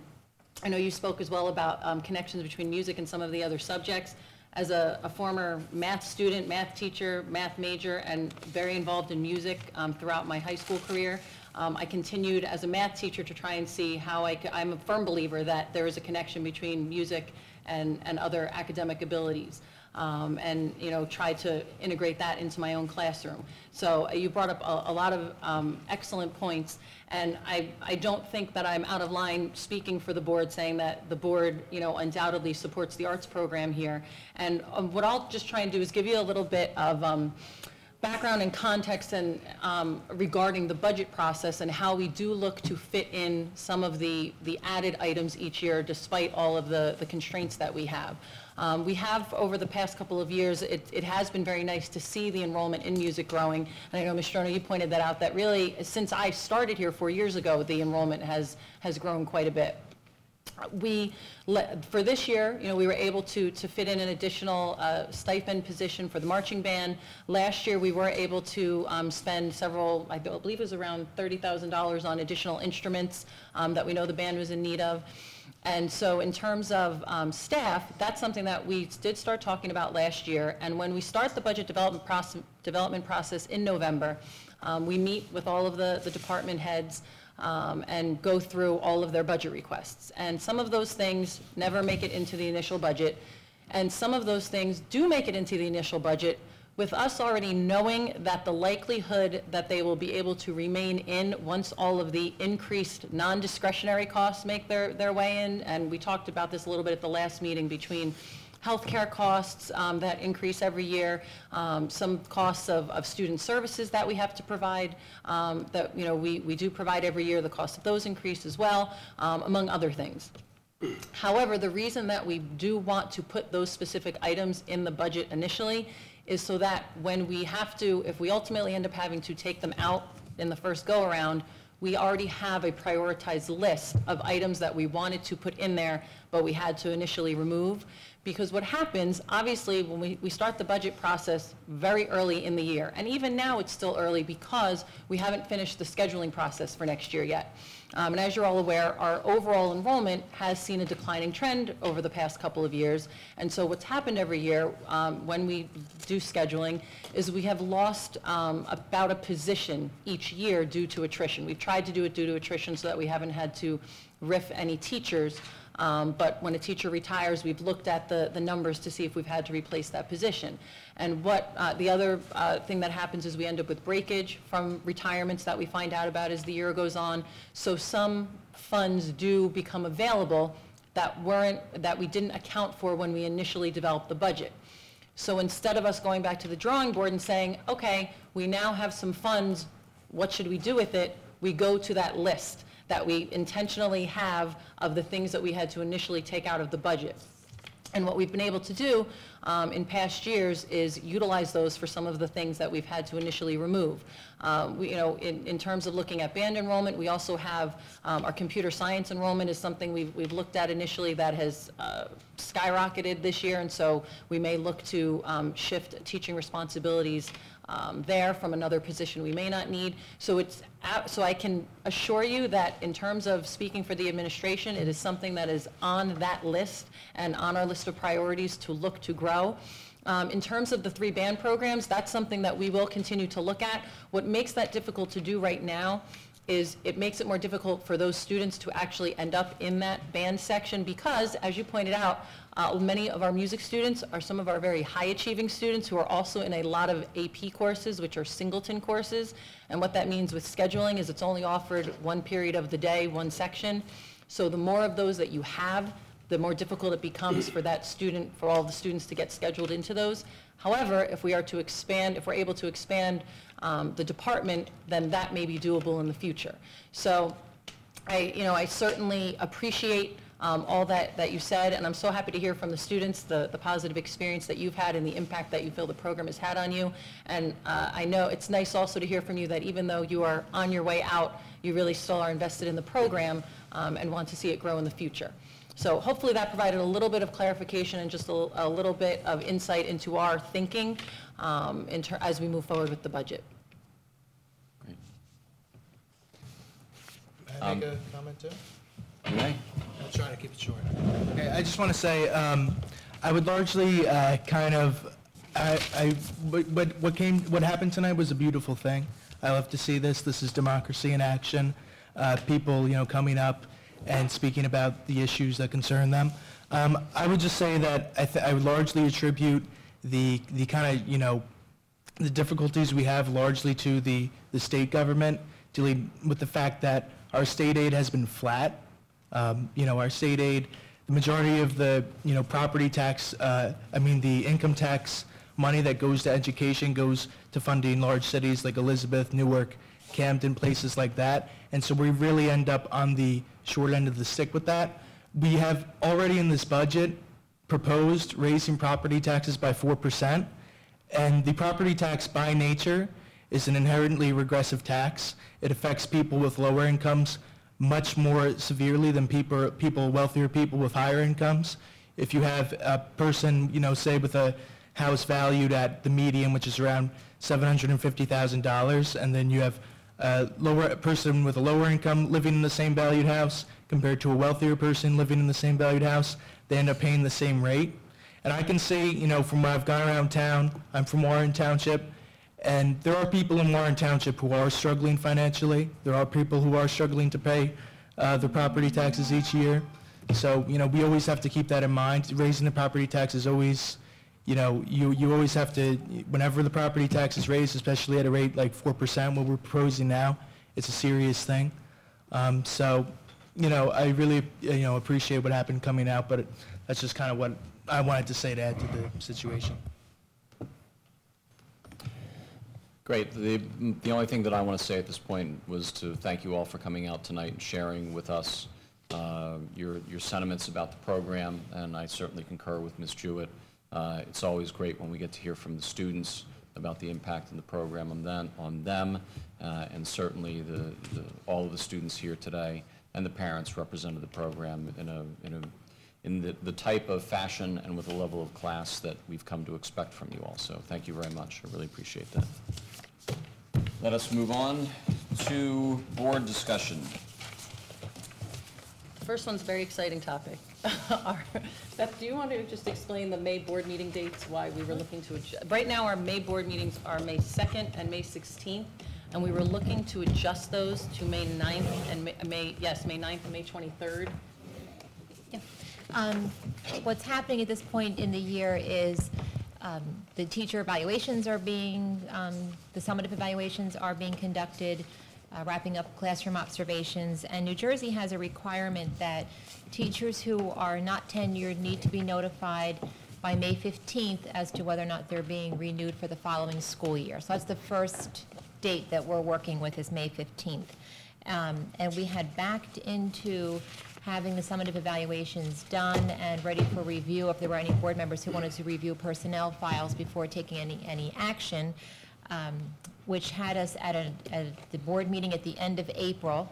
Speaker 4: I know you spoke as well about connections between music and some of the other subjects. As a former math student, math teacher, math major, and very involved in music throughout my high school career, I continued as a math teacher to try and see how I'm a firm believer that there is a connection between music and other academic abilities. And try to integrate that into my own classroom. So you brought up a lot of excellent points, and I don't think that I'm out of line speaking for the board, saying that the board undoubtedly supports the arts program here. And what I'll just try and do is give you a little bit of background and context and regarding the budget process and how we do look to fit in some of the added items each year despite all of the constraints that we have. We have, over the past couple of years, it has been very nice to see the enrollment in music growing. And I know, Ms. Stroner, you pointed that out, that really, since I started here 4 years ago, the enrollment has grown quite a bit. For this year, we were able to fit in an additional stipend position for the marching band. Last year, we were able to spend several, I believe it was around $30,000 on additional instruments that we know the band was in need of. And so in terms of staff, that's something that we did start talking about last year. And when we start the budget development process in November, we meet with all of the department heads and go through all of their budget requests. And some of those things never make it into the initial budget. And some of those things do make it into the initial budget, with us already knowing that the likelihood that they will be able to remain in once all of the increased non-discretionary costs make their way in. And we talked about this a little bit at the last meeting, between healthcare costs that increase every year, some costs of student services that we have to provide, that we do provide every year. The cost of those increase as well, among other things. However, the reason that we do want to put those specific items in the budget initially is so that when we have to, if we ultimately end up having to take them out in the first go-around, we already have a prioritized list of items that we wanted to put in there, but we had to initially remove. Because what happens, obviously, when we start the budget process very early in the year, and even now it's still early because we haven't finished the scheduling process for next year yet. And as you're all aware, our overall enrollment has seen a declining trend over the past couple of years. And so what's happened every year when we do scheduling is we have lost about a position each year due to attrition. We've tried to do it due to attrition so that we haven't had to RIF any teachers. But when a teacher retires, we've looked at the numbers to see if we've had to replace that position. And what the other thing that happens is we end up with breakage from retirements that we find out about as the year goes on. So some funds do become available that we didn't account for when we initially developed the budget. So instead of us going back to the drawing board and saying, okay, we now have some funds, what should we do with it? We go to that list that we intentionally have of the things that we had to initially take out of the budget. And what we've been able to do in past years is utilize those for some of the things that we've had to initially remove. In terms of looking at band enrollment, we also have our computer science enrollment is something we've looked at initially that has skyrocketed this year, and so we may look to shift teaching responsibilities there from another position we may not need. So I can assure you that in terms of speaking for the administration, it is something that is on that list and on our list of priorities to look to grow. In terms of the 3 band programs, that's something that we will continue to look at. What makes that difficult to do right now is it makes it more difficult for those students to actually end up in that band section because, as you pointed out, many of our music students are some of our very high-achieving students who are also in a lot of AP courses, which are singleton courses. And what that means with scheduling is it's only offered one period of the day, one section. So the more of those that you have, the more difficult it becomes for that student, for all the students to get scheduled into those. However, if we are to expand, if we're able to expand the department, then that may be doable in the future. So I certainly appreciate all that you said, and I'm so happy to hear from the students the positive experience that you've had and the impact that you feel the program has had on you. And I know it's nice also to hear from you that even though you are on your way out, you really still are invested in the program and want to see it grow in the future. So hopefully that provided a little bit of clarification and just a little bit of insight into our thinking as we move forward with the budget.
Speaker 1: Great.
Speaker 14: May I make a comment too?
Speaker 1: You may.
Speaker 14: I'll try to keep it short. Okay, I just want to say, I would largely what happened tonight was a beautiful thing. I love to see this. This is democracy in action. People, coming up and speaking about the issues that concern them. I would just say that I would largely attribute the kind of, the difficulties we have largely to the state government dealing with the fact that our state aid has been flat. Our state aid, the majority of the, property tax, the income tax money that goes to education goes to funding large cities like Elizabeth, Newark, Camden, places like that. And so we really end up on the short end of the stick with that. We have already in this budget proposed raising property taxes by 4%. And the property tax by nature is an inherently regressive tax. It affects people with lower incomes much more severely than wealthier people with higher incomes. If you have a person, say with a house valued at the median, which is around $750,000, and then you have a person with a lower income living in the same valued house compared to a wealthier person living in the same valued house, they end up paying the same rate. And I can say, from when I've gone around town, I'm from Warren Township, and there are people in Warren Township who are struggling financially. There are people who are struggling to pay their property taxes each year. So, we always have to keep that in mind. Raising the property tax is always, you always have to, whenever the property tax is raised, especially at a rate like 4%, what we're proposing now, it's a serious thing. So, I really, appreciate what happened coming out, but that's just kind of what I wanted to say to add to the situation.
Speaker 1: Great. The only thing that I want to say at this point was to thank you all for coming out tonight and sharing with us your sentiments about the program, and I certainly concur with Ms. Jewett. It's always great when we get to hear from the students about the impact of the program on them, and certainly all of the students here today and the parents represented the program in the type of fashion and with the level of class that we've come to expect from you all. So thank you very much. I really appreciate that. Let us move on to board discussion.
Speaker 4: The first one's a very exciting topic. Beth, do you want to just explain the May board meeting dates, why we were looking to adjust? Right now, our May board meetings are May 2nd and May 16th, and we were looking to adjust those to May 9th and May 9th and May 23rd.
Speaker 15: What's happening at this point in the year is the teacher evaluations are being, the summative evaluations are being conducted, wrapping up classroom observations, and New Jersey has a requirement that teachers who are not tenured need to be notified by May 15th as to whether or not they're being renewed for the following school year. So that's the first date that we're working with, is May 15th. And we had backed into having the summative evaluations done and ready for review if there were any board members who wanted to review personnel files before taking any action, which had us at the board meeting at the end of April,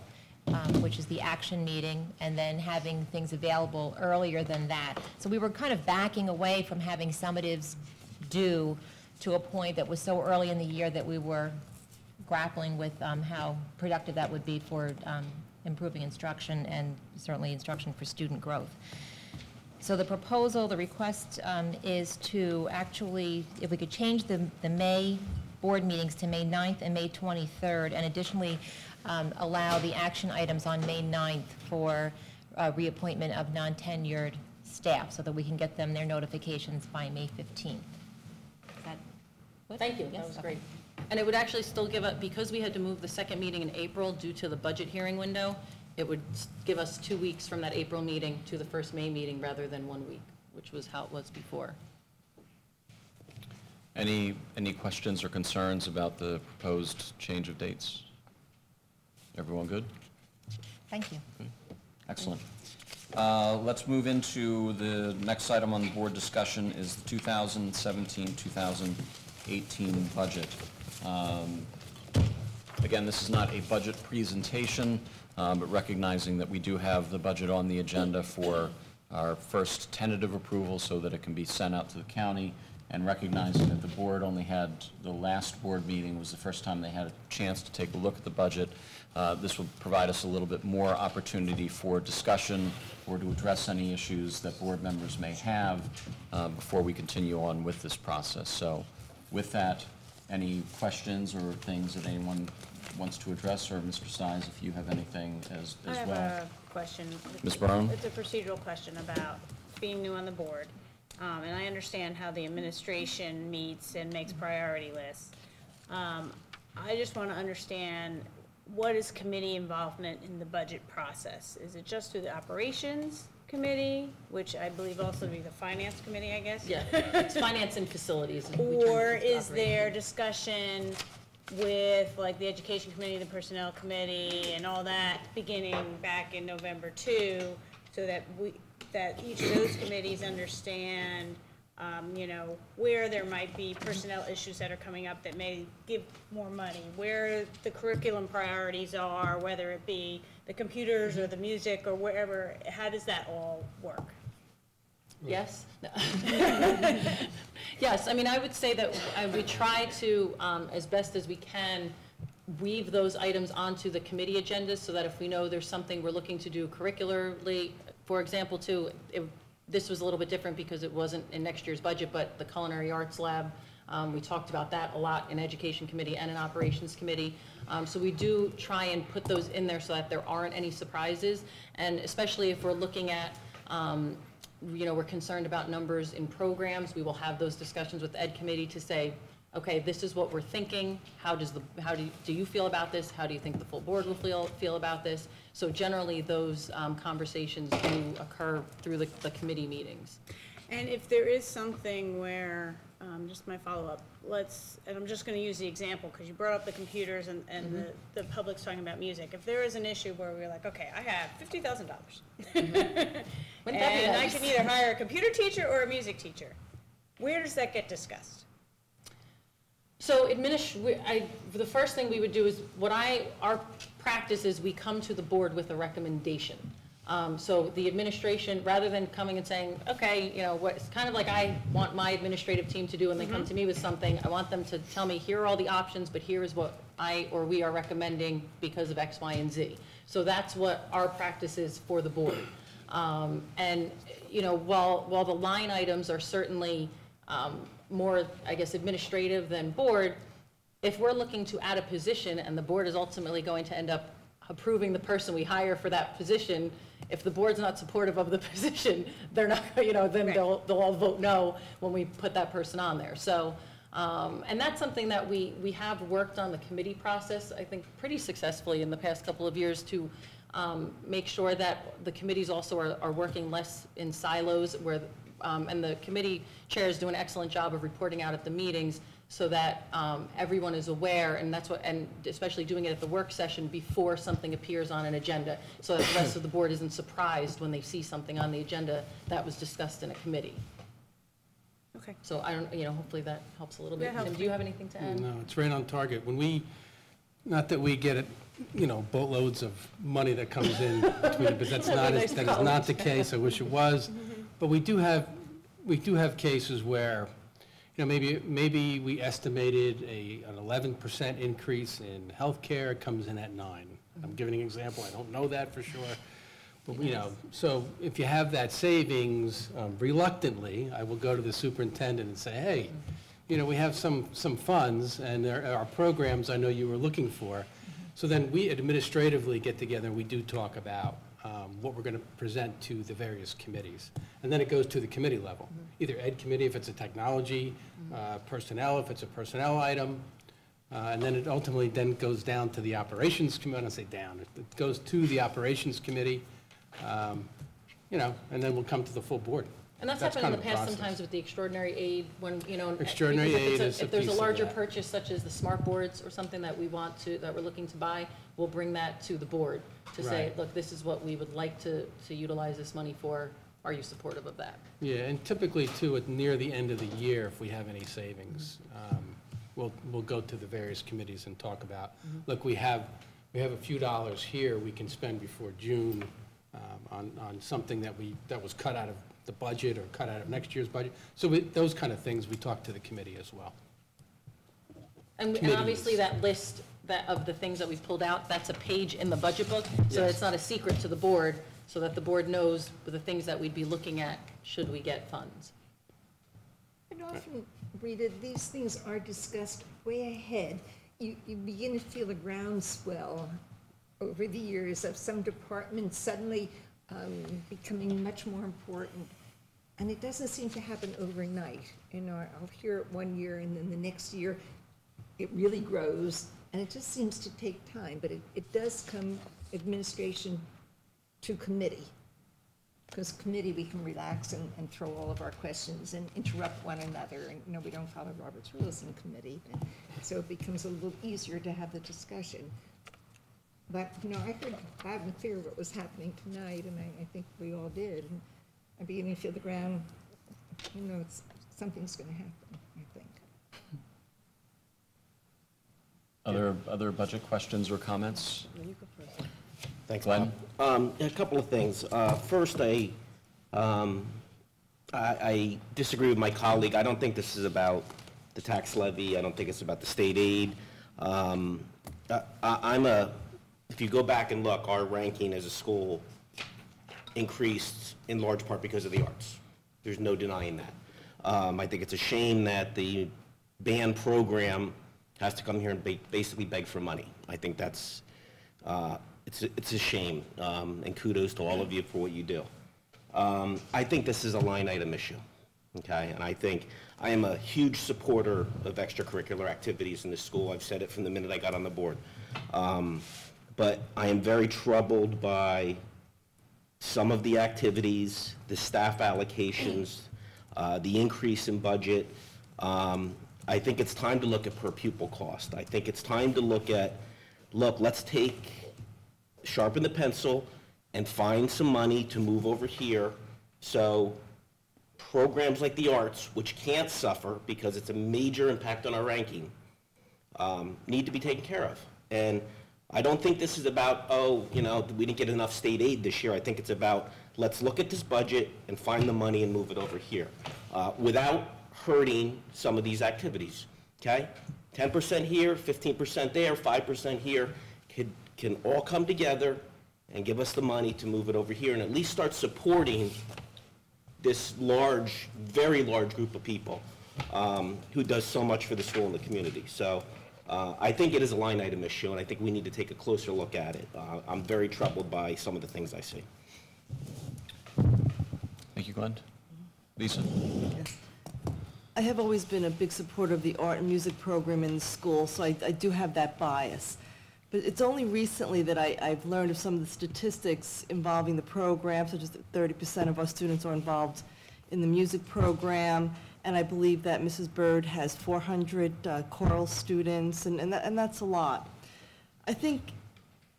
Speaker 15: which is the action meeting, and then having things available earlier than that. So we were kind of backing away from having summatives due to a point that was so early in the year that we were grappling with how productive that would be for improving instruction and certainly instruction for student growth. So the proposal, the request is to actually, if we could change the May board meetings to May 9th and May 23rd, and additionally allow the action items on May 9th for reappointment of non-tenured staff so that we can get them their notifications by May 15th. Is that what?
Speaker 4: Thank you,
Speaker 15: Yes?
Speaker 4: that was
Speaker 15: Okay.
Speaker 4: great. And it would actually still give us, because we had to move the second meeting in April due to the budget hearing window, it would give us 2 weeks from that April meeting to the first May meeting rather than 1 week, which was how it was before.
Speaker 1: Any questions or concerns about the proposed change of dates? Everyone good?
Speaker 15: Thank you.
Speaker 1: Excellent. Let's move into the next item on the board discussion is the 2017-2018 budget. Again, this is not a budget presentation, but recognizing that we do have the budget on the agenda for our first tentative approval so that it can be sent out to the county, and recognizing that the board only had, the last board meeting was the first time they had a chance to take a look at the budget. This will provide us a little bit more opportunity for discussion or to address any issues that board members may have before we continue on with this process. So with that, any questions or things that anyone wants to address, or Mr. Stiles, if you have anything as well?
Speaker 16: I have a question.
Speaker 1: Ms. Brown?
Speaker 16: It's a procedural question about being new on the board. And I understand how the administration meets and makes priority lists. I just want to understand, what is committee involvement in the budget process? Is it just through the operations committee, which I believe also would be the finance committee, I guess?
Speaker 4: Yeah, it's finance and facilities. And we turn
Speaker 16: Or
Speaker 4: it to
Speaker 16: is there
Speaker 4: operations.
Speaker 16: discussion with like the education committee, the personnel committee, and all that beginning back in November too, so that that each of those committees understand, you know, where there might be personnel issues that are coming up that may give more money, where the curriculum priorities are, whether it be the computers or the music or wherever. How does that all work?
Speaker 4: Yes? No. Yes, I mean, I would say that we try to, as best as we can, weave those items onto the committee agendas so that if we know there's something we're looking to do curricularly, for example, too, this was a little bit different because it wasn't in next year's budget, but the culinary arts lab, we talked about that a lot in education committee and in operations committee. So we do try and put those in there so that there aren't any surprises, and especially if we're looking at, you know, we're concerned about numbers in programs, we will have those discussions with the ed committee to say, okay, this is what we're thinking. How do you feel about this? How do you think the full board will feel about this? So generally, those conversations do occur through the committee meetings.
Speaker 16: And if there is something where, just my follow-up, and I'm just going to use the example because you brought up the computers and the public's talking about music. If there is an issue where we're like, okay, I have $50,000, and I can either hire a computer teacher or a music teacher, where does that get discussed?
Speaker 4: So the first thing we would do is, our practice is we come to the board with a recommendation. So the administration, rather than coming and saying, okay, you know, it's kind of like I want my administrative team to do and they come to me with something, I want them to tell me, here are all the options, but here is what we are recommending because of X, Y, and Z. So that's what our practice is for the board. And, you know, while the line items are certainly more, I guess, administrative than board, if we're looking to add a position and the board is ultimately going to end up approving the person we hire for that position, if the board's not supportive of the position, they're not, you know, then they'll all vote no when we put that person on there. So, and that's something that we have worked on the committee process, I think, pretty successfully in the past couple of years to make sure that the committees also are working less in silos, where and the committee chairs do an excellent job of reporting out at the meetings so that everyone is aware, and especially doing it at the work session before something appears on an agenda, so that the rest of the board isn't surprised when they see something on the agenda that was discussed in a committee.
Speaker 16: Okay.
Speaker 4: So I don't, you know, hopefully that helps a little bit.
Speaker 16: That helps.
Speaker 4: Tim, do you have anything to add?
Speaker 2: No, it's right on target. Not that we get, you know, boatloads of money that comes in between, but that is not the case. I wish it was. But we do have cases where, you know, maybe we estimated an 11% increase in healthcare. It comes in at 9%. I'm giving an example. I don't know that for sure. But, you know, so if you have that savings, reluctantly, I will go to the superintendent and say, hey, you know, we have some funds, and there are programs I know you were looking for. So then we administratively get together and we do talk about what we're going to present to the various committees. And then it goes to the committee level, either ed committee if it's a technology, personnel if it's a personnel item, and then it ultimately then goes down to the operations committee. I don't say down, it goes to the operations committee, you know, and then we'll come to the full board.
Speaker 4: And that's happened in the past sometimes with the extraordinary aid, when, you know.
Speaker 2: Extraordinary aid is a
Speaker 4: if there's a
Speaker 2: piece of
Speaker 4: larger
Speaker 2: that.
Speaker 4: purchase such as the smart boards or something that we want to, that we're looking to buy, we'll bring that to the board to say,
Speaker 2: Right.
Speaker 4: look, this is what we would like to utilize this money for. Are you supportive of that?
Speaker 2: Yeah, and typically too, at near the end of the year, if we have any savings, we'll go to the various committees and talk about, look, we have a few dollars here we can spend before June on something that was cut out of the budget or cut out of next year's budget. So those kind of things, we talk to the committee as well.
Speaker 4: And obviously that list of the things that we've pulled out, that's a page in the budget book, so
Speaker 2: Yes.
Speaker 4: it's not a secret to the board, so that the board knows the things that we'd be looking at should we get funds.
Speaker 17: And often, Rita, these things are discussed way ahead. You begin to feel a groundswell over the years of some departments suddenly becoming much more important. And it doesn't seem to happen overnight. You know, I'll hear it one year and then the next year it really grows. And it just seems to take time, but it does come administration to committee. Because committee, we can relax and throw all of our questions and interrupt one another. And, you know, we don't follow Robert's rules in committee. So it becomes a little easier to have the discussion. But, you know, I heard loud and clear what was happening tonight, and I think we all did. And I'm beginning to feel the ground, you know, something's going to happen, I think.
Speaker 1: Other budget questions or comments?
Speaker 18: Thanks,
Speaker 1: Glenn?
Speaker 18: Bob. A couple of things. First, I disagree with my colleague. I don't think this is about the tax levy. I don't think it's about the state aid. If you go back and look, our ranking as a school increased in large part because of the arts. There's no denying that. I think it's a shame that the band program has to come here and basically beg for money. I think that's, it's a shame, and kudos to all of you for what you do. I think this is a line item issue, okay? And I am a huge supporter of extracurricular activities in the school. I've said it from the minute I got on the board. But I am very troubled by some of the activities, the staff allocations, the increase in budget. I think it's time to look at per pupil cost. I think it's time to look, let's sharpen the pencil and find some money to move over here so programs like the arts, which can't suffer because it's a major impact on our ranking, need to be taken care of. And I don't think this is about, we didn't get enough state aid this year. I think it's about, let's look at this budget and find the money and move it over here without hurting some of these activities, okay? 10% here, 15% there, 5% here can all come together and give us the money to move it over here and at least start supporting this large, very large group of people who does so much for the school and the community. So I think it is a line item issue, and I think we need to take a closer look at it. I'm very troubled by some of the things I see.
Speaker 1: Thank you, Glenn. Lisa?
Speaker 3: I have always been a big supporter of the art and music program in the school, so I do have that bias. But it's only recently that I've learned of some of the statistics involving the program, such as that 30% of our students are involved in the music program, and I believe that Mrs. Bird has 400 choral students, and that's a lot. I think,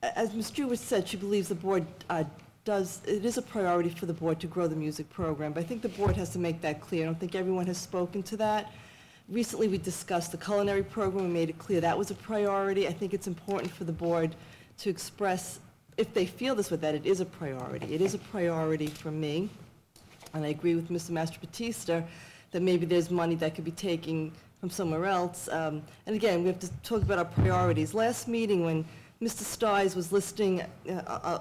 Speaker 3: as Ms. Jewett said, she believes the board it is a priority for the board to grow the music program, but I think the board has to make that clear. I don't think everyone has spoken to that. Recently, we discussed the culinary program. We made it clear that was a priority. I think it's important for the board to express, if they feel this way, that it is a priority. It is a priority for me, and I agree with Mr. Mastrobatista that maybe there's money that could be taken from somewhere else. And again, we have to talk about our priorities. Last meeting, when Mr. Stiles was listing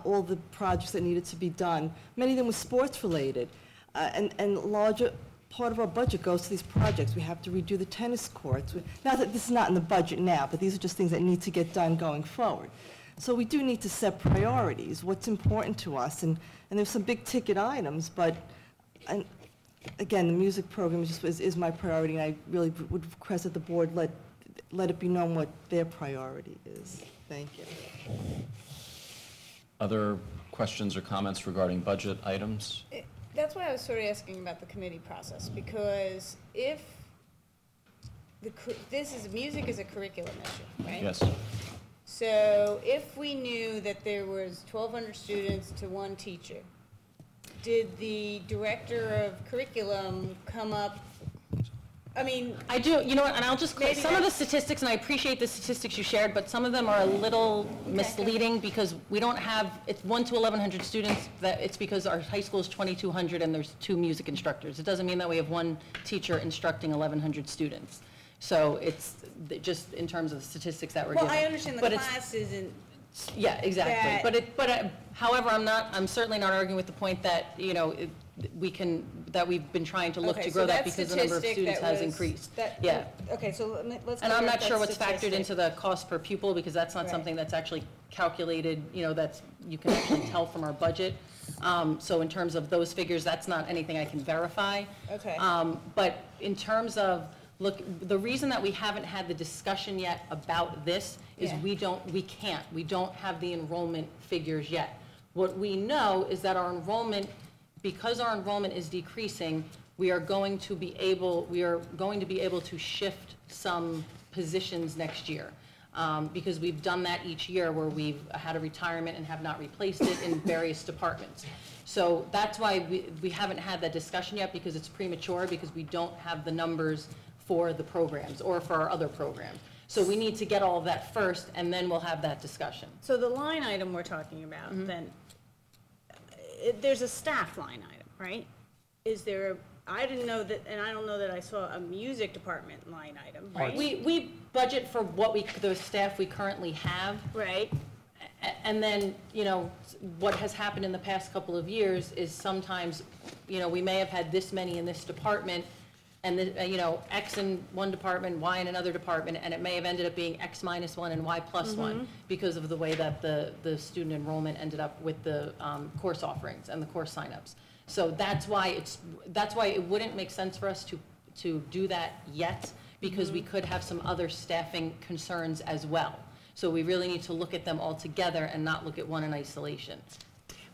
Speaker 3: all the projects that needed to be done, many of them were sports-related, and larger part of our budget goes to these projects. We have to redo the tennis courts. Not that this is not in the budget now, but these are just things that need to get done going forward. So we do need to set priorities, what's important to us, and there's some big ticket items, but, and again, the music program is my priority, and I really would request that the board let it be known what their priority is. Thank you.
Speaker 1: Other questions or comments regarding budget items?
Speaker 16: That's why I was sort of asking about the committee process, because if music is a curriculum issue, right?
Speaker 1: Yes.
Speaker 16: So if we knew that there was 1,200 students to one teacher, did the director of curriculum come up, I mean...
Speaker 4: I do, you know what, and I'll just, some of the statistics, and I appreciate the statistics you shared, but some of them are a little misleading because we don't have, it's 1 to 1,100 students, that it's because our high school is 2,200 and there's 2 music instructors. It doesn't mean that we have 1 teacher instructing 1,100 students. So it's just in terms of the statistics that we're given.
Speaker 16: Well, I understand the class isn't...
Speaker 4: Yeah, exactly. However, I'm certainly not arguing with the point that, you know, that we've been trying to look to grow that because the number of students has increased. Yeah.
Speaker 16: Okay, so let's...
Speaker 4: And I'm not sure what's factored into the cost per pupil, because that's not something that's actually calculated, you know, you can actually tell from our budget. So in terms of those figures, that's not anything I can verify.
Speaker 16: Okay.
Speaker 4: But in terms of, look, the reason that we haven't had the discussion yet about this is we don't have the enrollment figures yet. What we know is that our enrollment, because our enrollment is decreasing, we are going to be able to shift some positions next year. Because we've done that each year where we've had a retirement and have not replaced it in various departments. So that's why we haven't had that discussion yet, because it's premature, because we don't have the numbers for the programs or for our other programs. So we need to get all of that first, and then we'll have that discussion.
Speaker 16: So the line item we're talking about, then, there's a staff line item, right? Is there, I didn't know that, and I don't know that I saw a music department line item, right?
Speaker 4: We budget for the staff we currently have.
Speaker 16: Right.
Speaker 4: And then, you know, what has happened in the past couple of years is sometimes, you know, we may have had this many in this department, and, you know, X in one department, Y in another department, and it may have ended up being X minus 1 and Y plus 1 because of the way that the student enrollment ended up with the course offerings and the course signups. So that's why it wouldn't make sense for us to do that yet, because we could have some other staffing concerns as well. So we really need to look at them all together and not look at one in isolation.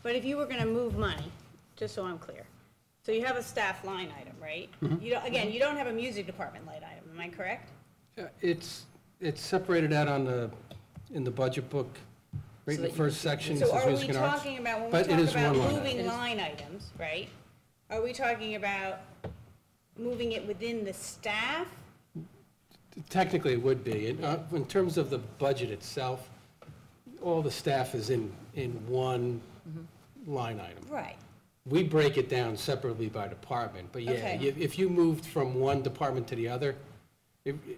Speaker 16: But if you were gonna move money, just so I'm clear, so you have a staff line item, right? You don't, again, you don't have a music department line item, am I correct?
Speaker 2: It's separated out in the budget book, right in the first section.
Speaker 16: So are we
Speaker 2: music and arts.
Speaker 16: talking about, when
Speaker 2: But
Speaker 16: we
Speaker 2: it
Speaker 16: talk
Speaker 2: is
Speaker 16: about
Speaker 2: one line
Speaker 16: moving
Speaker 2: item.
Speaker 16: line items, right? Are we talking about moving it within the staff?
Speaker 2: Technically, it would be. In terms of the budget itself, all the staff is in one line item.
Speaker 16: Right.
Speaker 2: We break it down separately by department, but yeah,
Speaker 16: Okay.
Speaker 2: if you moved from one department to the other,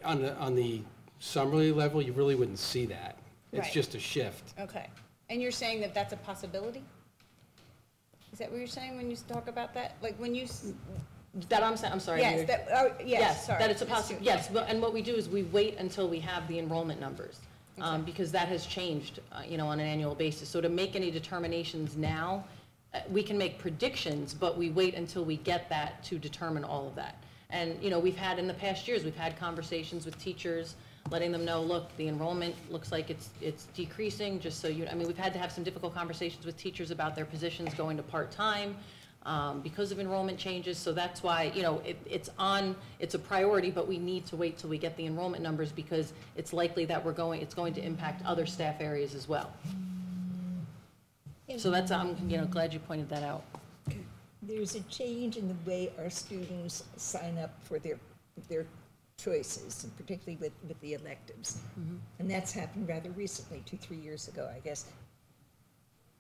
Speaker 2: on the summary level, you really wouldn't see that. It's
Speaker 16: Right.
Speaker 2: just a shift.
Speaker 16: Okay. And you're saying that that's a possibility? Is that what you're saying when you talk about that? Like when you...
Speaker 4: I'm sorry.
Speaker 16: Yes,
Speaker 4: Yes,
Speaker 16: sorry.
Speaker 4: that it's a possibility, yes, and what we do is we wait until we have the enrollment numbers, because that has changed, you know, on an annual basis. So to make any determinations now, we can make predictions, but we wait until we get that to determine all of that. And, you know, we've had, in the past years, we've had conversations with teachers, letting them know, look, the enrollment looks like it's decreasing, just so you, I mean, we've had to have some difficult conversations with teachers about their positions going to part-time, because of enrollment changes. So that's why, you know, it's a priority, but we need to wait till we get the enrollment numbers, because it's likely that it's going to impact other staff areas as well. So that's, I'm, you know, glad you pointed that out.
Speaker 17: There's a change in the way our students sign up for their choices, and particularly with the electives. And that's happened rather recently, 2-3 years ago, I guess.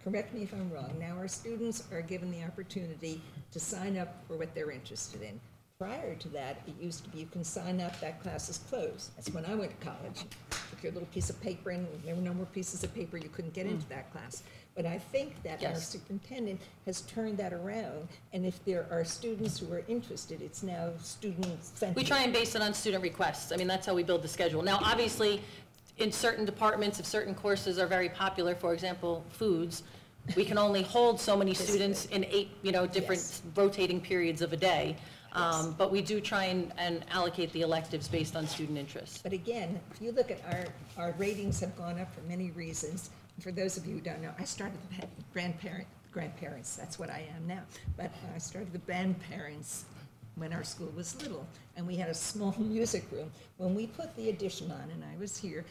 Speaker 17: Correct me if I'm wrong. Now our students are given the opportunity to sign up for what they're interested in. Prior to that, it used to be you can sign up, that class is closed. That's when I went to college. Took your little piece of paper, and there were no more pieces of paper, you couldn't get into that class. But I think that our
Speaker 4: Yes.
Speaker 17: superintendent has turned that around, and if there are students who are interested, it's now student-centered.
Speaker 4: We try and base it on student requests. I mean, that's how we build the schedule. Now, obviously, in certain departments, if certain courses are very popular, for example, foods, we can only hold so many students in 8, different
Speaker 17: Yes.
Speaker 4: rotating periods of a day. But we do try and allocate the electives based on student interest.
Speaker 17: But again, if you look at our ratings have gone up for many reasons. For those of you who don't know, I started the grandparents, that's what I am now. But I started the grandparents when our school was little, and we had a small music room. When we put the addition on, and I was here,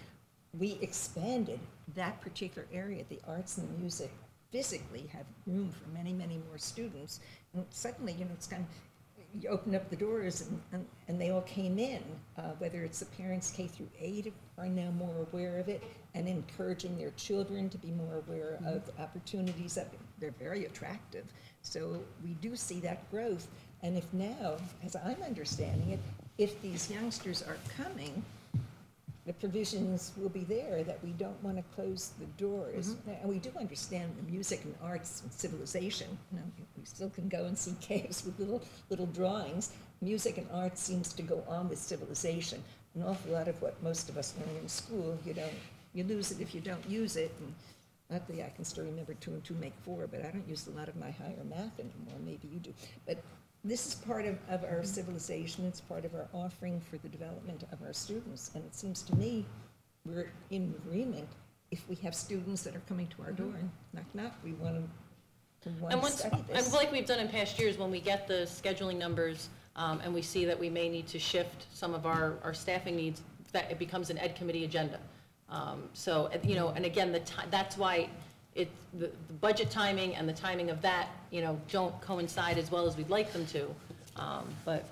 Speaker 17: we expanded that particular area, the arts and the music, physically have room for many, many more students. And suddenly, it's kind of, you open up the doors and they all came in, whether it's the parents K through 8 are now more aware of it and encouraging their children to be more aware of opportunities that they're very attractive. So we do see that growth. And if now, as I'm understanding it, if these youngsters are coming, the provisions will be there that we don't want to close the doors. And we do understand the music and arts and civilization. We still can go and see caves with little drawings. Music and art seems to go on with civilization. An awful lot of what most of us learn in school, you lose it if you don't use it. And luckily, I can still remember 2 and 2 make 4, but I don't use a lot of my higher math anymore. Maybe you do. But this is part of our civilization. It's part of our offering for the development of our students. And it seems to me we're in agreement if we have students that are coming to our door and knock, we want to study this.
Speaker 4: And like we've done in past years, when we get the scheduling numbers and we see that we may need to shift some of our staffing needs, that it becomes an ed committee agenda. So, and again, that's why the budget timing and the timing of that, don't coincide as well as we'd like them to, but.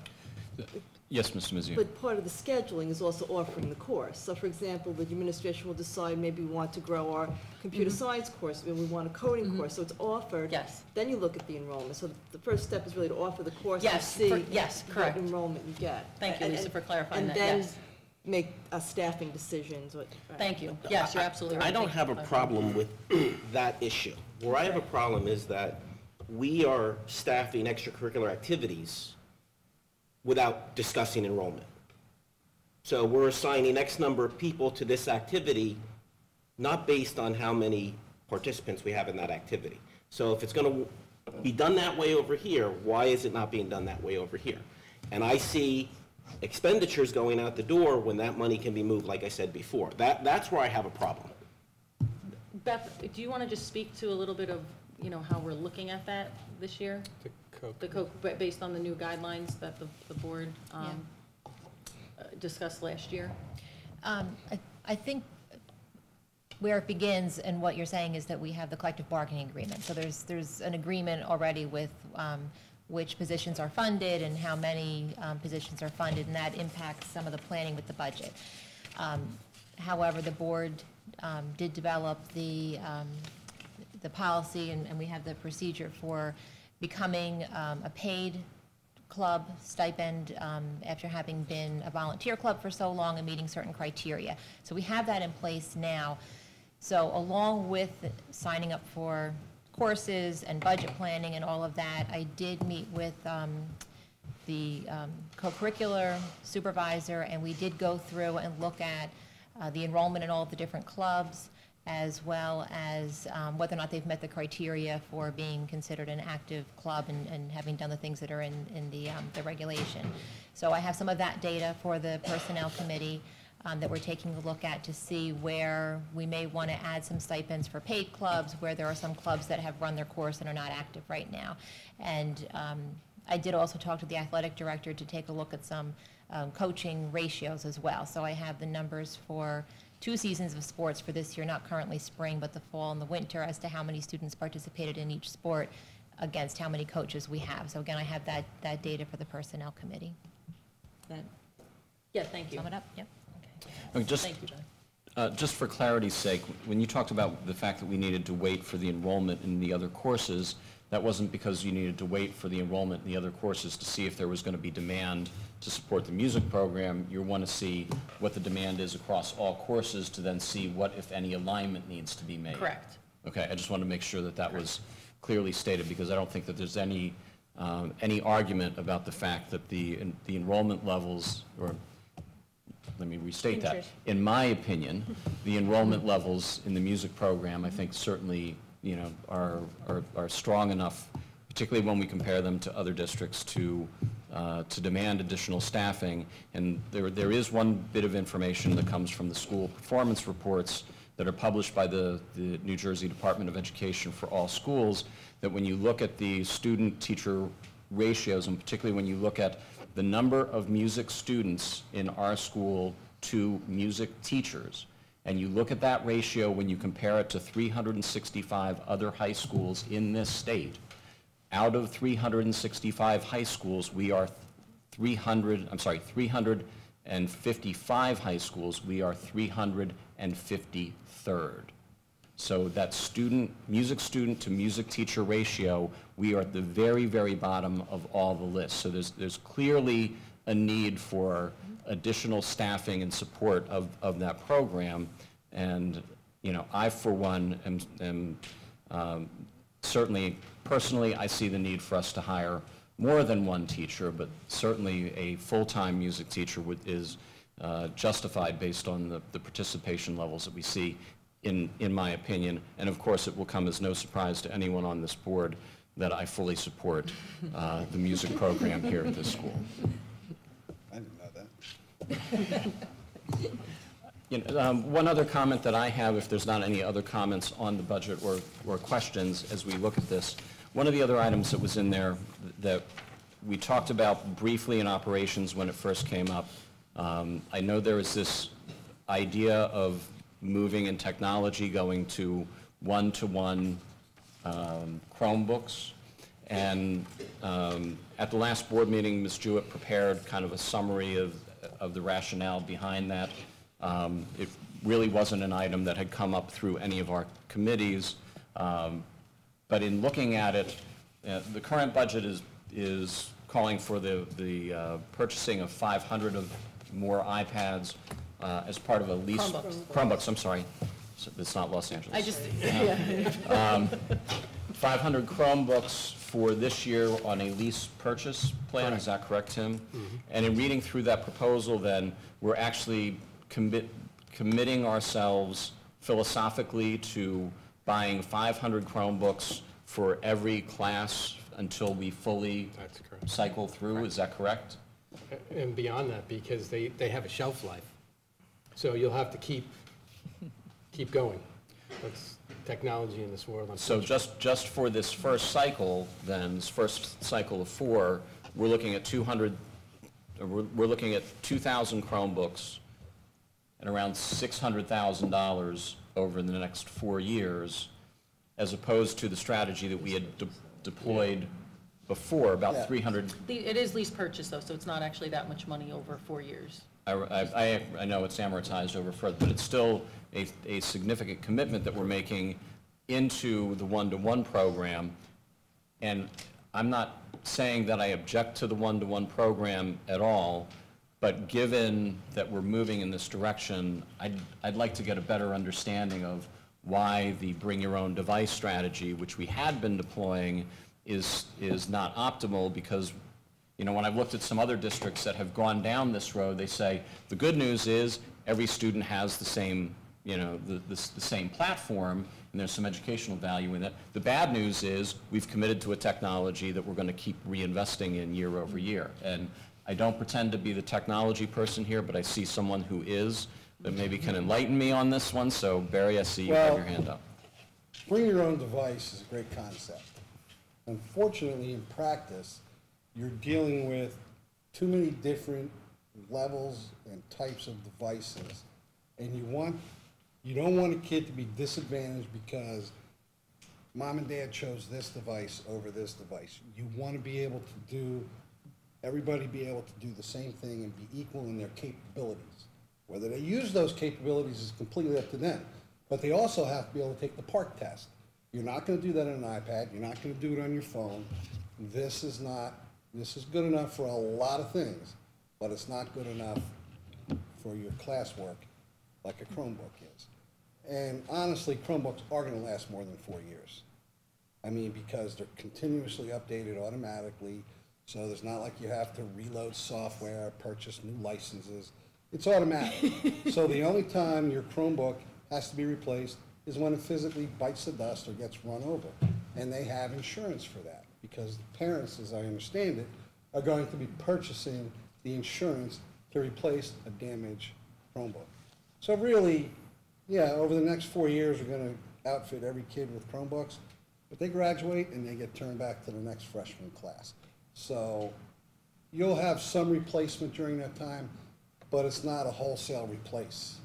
Speaker 1: Yes, Mr. Mizio.
Speaker 3: But part of the scheduling is also offering the course. So for example, the administration will decide maybe we want to grow our computer science course, and we want a coding course, so it's offered.
Speaker 4: Yes.
Speaker 3: Then you look at the enrollment. So the first step is really to offer the course
Speaker 4: Yes,
Speaker 3: and see
Speaker 4: yes,
Speaker 3: what
Speaker 4: correct.
Speaker 3: enrollment you get.
Speaker 4: Thank you, Lisa, for clarifying that,
Speaker 3: And then
Speaker 4: yes.
Speaker 3: make staffing decisions.
Speaker 4: Thank you. Yes, you're absolutely right.
Speaker 18: I don't have a problem with that issue. Where I have a problem is that we are staffing extracurricular activities without discussing enrollment. So we're assigning X number of people to this activity, not based on how many participants we have in that activity. So if it's going to be done that way over here, why is it not being done that way over here? And I see expenditures going out the door when that money can be moved, like I said before. That's where I have a problem.
Speaker 4: Beth, do you want to just speak to a little bit of, how we're looking at that this year? The COKE, based on the new guidelines that the board discussed last year?
Speaker 15: I think where it begins and what you're saying is that we have the collective bargaining agreement. So there's an agreement already with which positions are funded and how many positions are funded, and that impacts some of the planning with the budget. However, the board did develop the policy, and we have the procedure for becoming a paid club stipend after having been a volunteer club for so long and meeting certain criteria. So we have that in place now. So along with signing up for courses and budget planning and all of that, I did meet with the co-curricular supervisor, and we did go through and look at the enrollment in all of the different clubs, as well as whether or not they've met the criteria for being considered an active club and having done the things that are in the regulation. So I have some of that data for the Personnel Committee that we're taking a look at to see where we may want to add some stipends for paid clubs, where there are some clubs that have run their course and are not active right now. And I did also talk to the athletic director to take a look at some coaching ratios as well. So I have the numbers for 2 seasons of sports for this year, not currently spring, but the fall and the winter, as to how many students participated in each sport against how many coaches we have. So again, I have that data for the Personnel Committee.
Speaker 4: Yeah, thank you.
Speaker 15: Sum it up, yep.
Speaker 1: Okay,
Speaker 4: Thank you, John.
Speaker 1: Just for clarity's sake, when you talked about the fact that we needed to wait for the enrollment in the other courses, that wasn't because you needed to wait for the enrollment in the other courses to see if there was going to be demand to support the music program. You want to see what the demand is across all courses to then see what, if any, alignment needs to be made.
Speaker 4: Correct.
Speaker 1: Okay, I just wanted to make sure that that was clearly stated, because I don't think that there's any argument about the fact that the enrollment levels, or let me restate that.
Speaker 4: Interest.
Speaker 1: In my opinion, the enrollment levels in the music program, I think certainly, you know, are strong enough, particularly when we compare them to other districts, to demand additional staffing. And there is one bit of information that comes from the school performance reports that are published by the New Jersey Department of Education for all schools, that when you look at the student-teacher ratios, and particularly when you look at the number of music students in our school to music teachers, and you look at that ratio when you compare it to 365 other high schools in this state, out of 365 high schools, we are 355 high schools, we are 353rd. So that music student to music teacher ratio, we are at the very, very bottom of all the lists. So there's clearly a need for additional staffing and support of that program. And, you know, I, for one, am certainly, personally, I see the need for us to hire more than one teacher, but certainly a full-time music teacher is justified based on the participation levels that we see, in my opinion. And of course, it will come as no surprise to anyone on this board that I fully support the music program here at this school.
Speaker 5: I didn't know that.
Speaker 1: You know, one other comment that I have, if there's not any other comments on the budget or questions as we look at this, one of the other items that was in there that we talked about briefly in operations when it first came up, I know there is this idea of moving in technology, going to one-to-one Chromebooks. And at the last board meeting, Ms. Jewett prepared kind of a summary of the rationale behind that. It really wasn't an item that had come up through any of our committees. But in looking at it, the current budget is calling for the purchasing of 500 of more iPads as part of a lease. Chromebooks, I'm sorry. It's not Los Angeles.
Speaker 4: I just,
Speaker 1: 500 Chromebooks for this year on a lease purchase plan. Correct. Is that correct, Tim? Mm-hmm. And in reading through that proposal, then, we're actually committing ourselves philosophically to buying 500 Chromebooks for every class until we fully cycle through. Correct. Is that correct?
Speaker 2: And beyond that, because they have a shelf life. So you'll have to keep going. That's technology in this world.
Speaker 1: So just for this first cycle, then, this first cycle of 4, we're looking at 2,000 Chromebooks and around $600,000 over the next 4 years, as opposed to the strategy that we had deployed before, about 300.
Speaker 4: it is lease purchase though, so it's not actually that much money over 4 years.
Speaker 1: I know it's amortized over further, but it's still a significant commitment that we're making into the one-to-one program. And I'm not saying that I object to the one-to-one program at all, but given that we're moving in this direction, I'd like to get a better understanding of why the bring-your-own-device strategy, which we had been deploying, is not optimal, because, you know, when I've looked at some other districts that have gone down this road, they say, the good news is every student has the same, you know, the same platform, and there's some educational value in it. The bad news is we've committed to a technology that we're going to keep reinvesting in year over year. And I don't pretend to be the technology person here, but I see someone who is, that maybe can enlighten me on this one. So Barry, I see you have your hand up.
Speaker 5: Bring your own device is a great concept. Unfortunately, in practice, you're dealing with too many different levels and types of devices, and you don't want a kid to be disadvantaged because mom and dad chose this device over this device. You want to be able to everybody be able to do the same thing and be equal in their capabilities. Whether they use those capabilities is completely up to them, but they also have to be able to take the PARCC test. You're not going to do that on an iPad. You're not going to do it on your phone. This is good enough for a lot of things, but it's not good enough for your classwork like a Chromebook is. And honestly, Chromebooks are gonna last more than 4 years. I mean, because they're continuously updated automatically, so there's not like you have to reload software, purchase new licenses. It's automatic. So the only time your Chromebook has to be replaced is when it physically bites the dust or gets run over. And they have insurance for that, because the parents, as I understand it, are going to be purchasing the insurance to replace a damaged Chromebook. So really, yeah, over the next 4 years, we're gonna outfit every kid with Chromebooks, but they graduate and they get turned back to the next freshman class. So you'll have some replacement during that time, but it's not a wholesale replace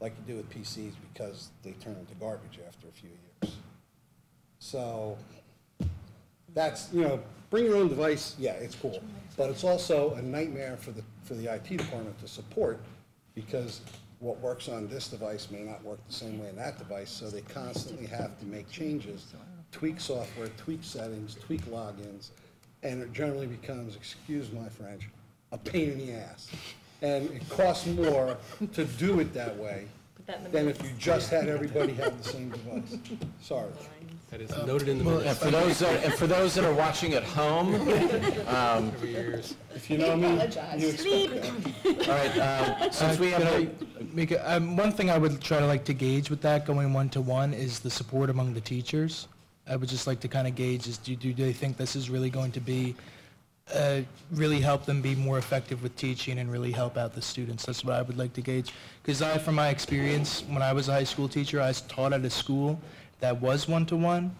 Speaker 5: like you do with PCs, because they turn into garbage after a few years. So that's, you know, bring your own device, yeah, it's cool. But it's also a nightmare for the IT department to support, because what works on this device may not work the same way in that device, so they constantly have to make changes, tweak software, tweak settings, tweak logins, and it generally becomes, excuse my French, a pain in the ass. And it costs more to do it that way than if you just had everybody have the same device. Sorry.
Speaker 2: That is noted in the
Speaker 19: Well,
Speaker 2: minutes.
Speaker 19: and for those that are watching at home,
Speaker 5: if you know me, you expect that.
Speaker 19: All right, since we have
Speaker 14: one thing I would try to like to gauge with that going one-to-one is the support among the teachers. I would just like to kind of gauge is do they think this is really going to be really help them be more effective with teaching and really help out the students. That's what I would like to gauge. Because from my experience, when I was a high school teacher, I taught at a school that was one-to-one,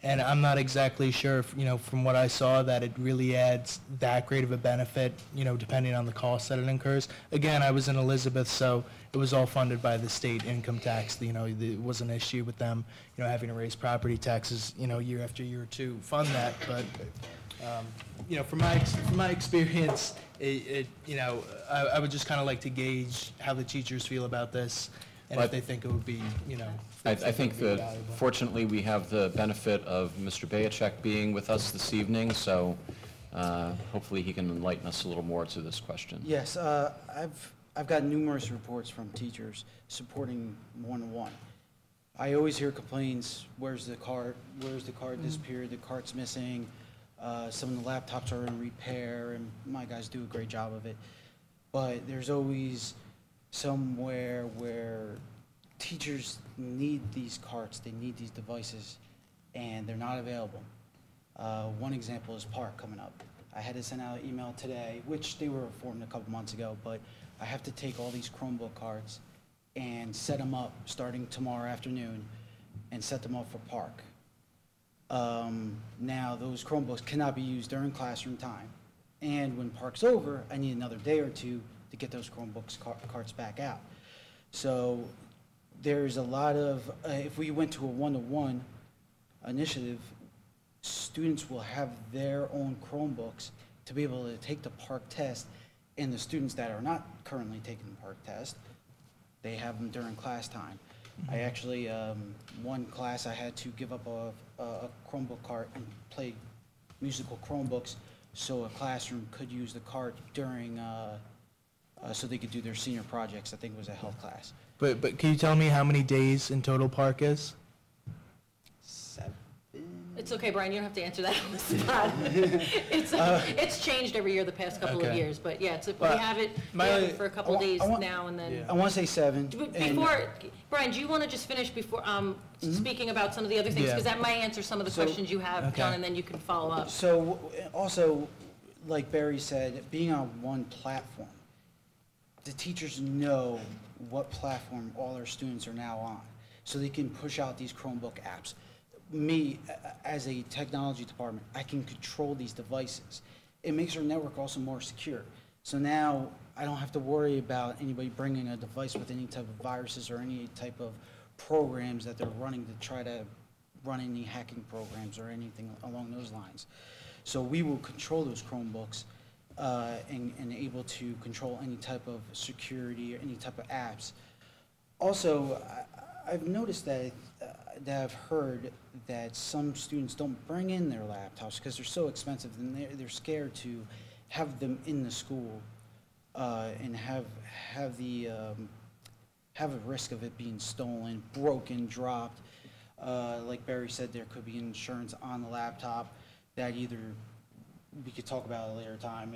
Speaker 14: and I'm not exactly sure, if, you know, from what I saw, that it really adds that great of a benefit, you know, depending on the cost that it incurs. Again, I was in Elizabeth, so it was all funded by the state income tax. You know, it was an issue with them, you know, having to raise property taxes, you know, year after year to fund that. But you know, from my experience, you know, I would just kind of like to gauge how the teachers feel about this, and if they think it would be, you know.
Speaker 19: I think that fortunately we have the benefit of Mr. Bayachek being with us this evening, so hopefully he can enlighten us a little more to this question.
Speaker 20: Yes, I've got numerous reports from teachers supporting one-to-one. I always hear complaints, where's the cart disappeared, the cart's missing, some of the laptops are in repair, and my guys do a great job of it. But there's always somewhere where teachers need these carts, they need these devices, and they're not available. One example is Park coming up. I had to send out an email today, which they were informed a couple months ago, but I have to take all these Chromebook carts and set them up starting tomorrow afternoon and set them up for Park. Now, those Chromebooks cannot be used during classroom time. And when Park's over, I need another day or two to get those Chromebooks carts back out. So there's a lot of, if we went to a one-to-one initiative, students will have their own Chromebooks to be able to take the Park test, and the students that are not currently taking the Park test, they have them during class time. I actually, one class I had to give up a Chromebook cart and play musical Chromebooks so a classroom could use the cart during, so they could do their senior projects. I think it was a health class.
Speaker 14: But can you tell me how many days in total Park is?
Speaker 4: It's okay, Brian, you don't have to answer that on the spot. It's changed every year the past couple of
Speaker 20: Okay.
Speaker 4: years, but yeah, we
Speaker 20: But
Speaker 4: have it for a couple of days now and then.
Speaker 20: I want to say 7.
Speaker 4: Before, Brian, do you want to just finish before, speaking about some of the other things?
Speaker 20: Yeah.
Speaker 4: Because that might answer some of the
Speaker 20: So-
Speaker 4: questions you have,
Speaker 20: Okay.
Speaker 4: John, and then you can follow up.
Speaker 20: So also, like Barry said, being on one platform, the teachers know what platform all our students are now on, so they can push out these Chromebook apps. Me, as a technology department, I can control these devices. It makes our network also more secure. So now I don't have to worry about anybody bringing a device with any type of viruses or any type of programs that they're running to try to run any hacking programs or anything along those lines. So we will control those Chromebooks and able to control any type of security or any type of apps. Also, I've noticed that I've heard that some students don't bring in their laptops because they're so expensive, and they're scared to have them in the school and have have a risk of it being stolen, broken, dropped. Like Barry said, there could be insurance on the laptop that either, we could talk about at a later time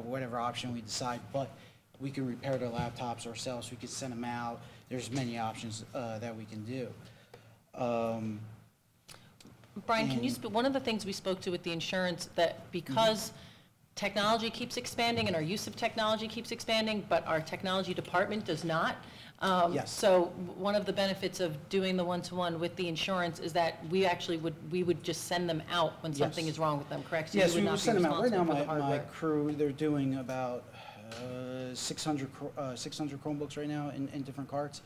Speaker 20: whatever option we decide, but we could repair the laptops ourselves, we could send them out. There's many options that we can do.
Speaker 4: Brian, can you, one of the things we spoke to with the insurance, that because technology keeps expanding and our use of technology keeps expanding, but our technology department does not.
Speaker 20: Yes.
Speaker 4: So one of the benefits of doing the one-to-one with the insurance is that we actually would just send them out when something is wrong with them, correct? So
Speaker 20: Yes,
Speaker 4: you would
Speaker 20: we
Speaker 4: not
Speaker 20: will
Speaker 4: be
Speaker 20: send them out. Right now,
Speaker 4: responsible for the
Speaker 20: my
Speaker 4: hardware.
Speaker 20: crew, they're doing about 600 Chromebooks right now in different carts.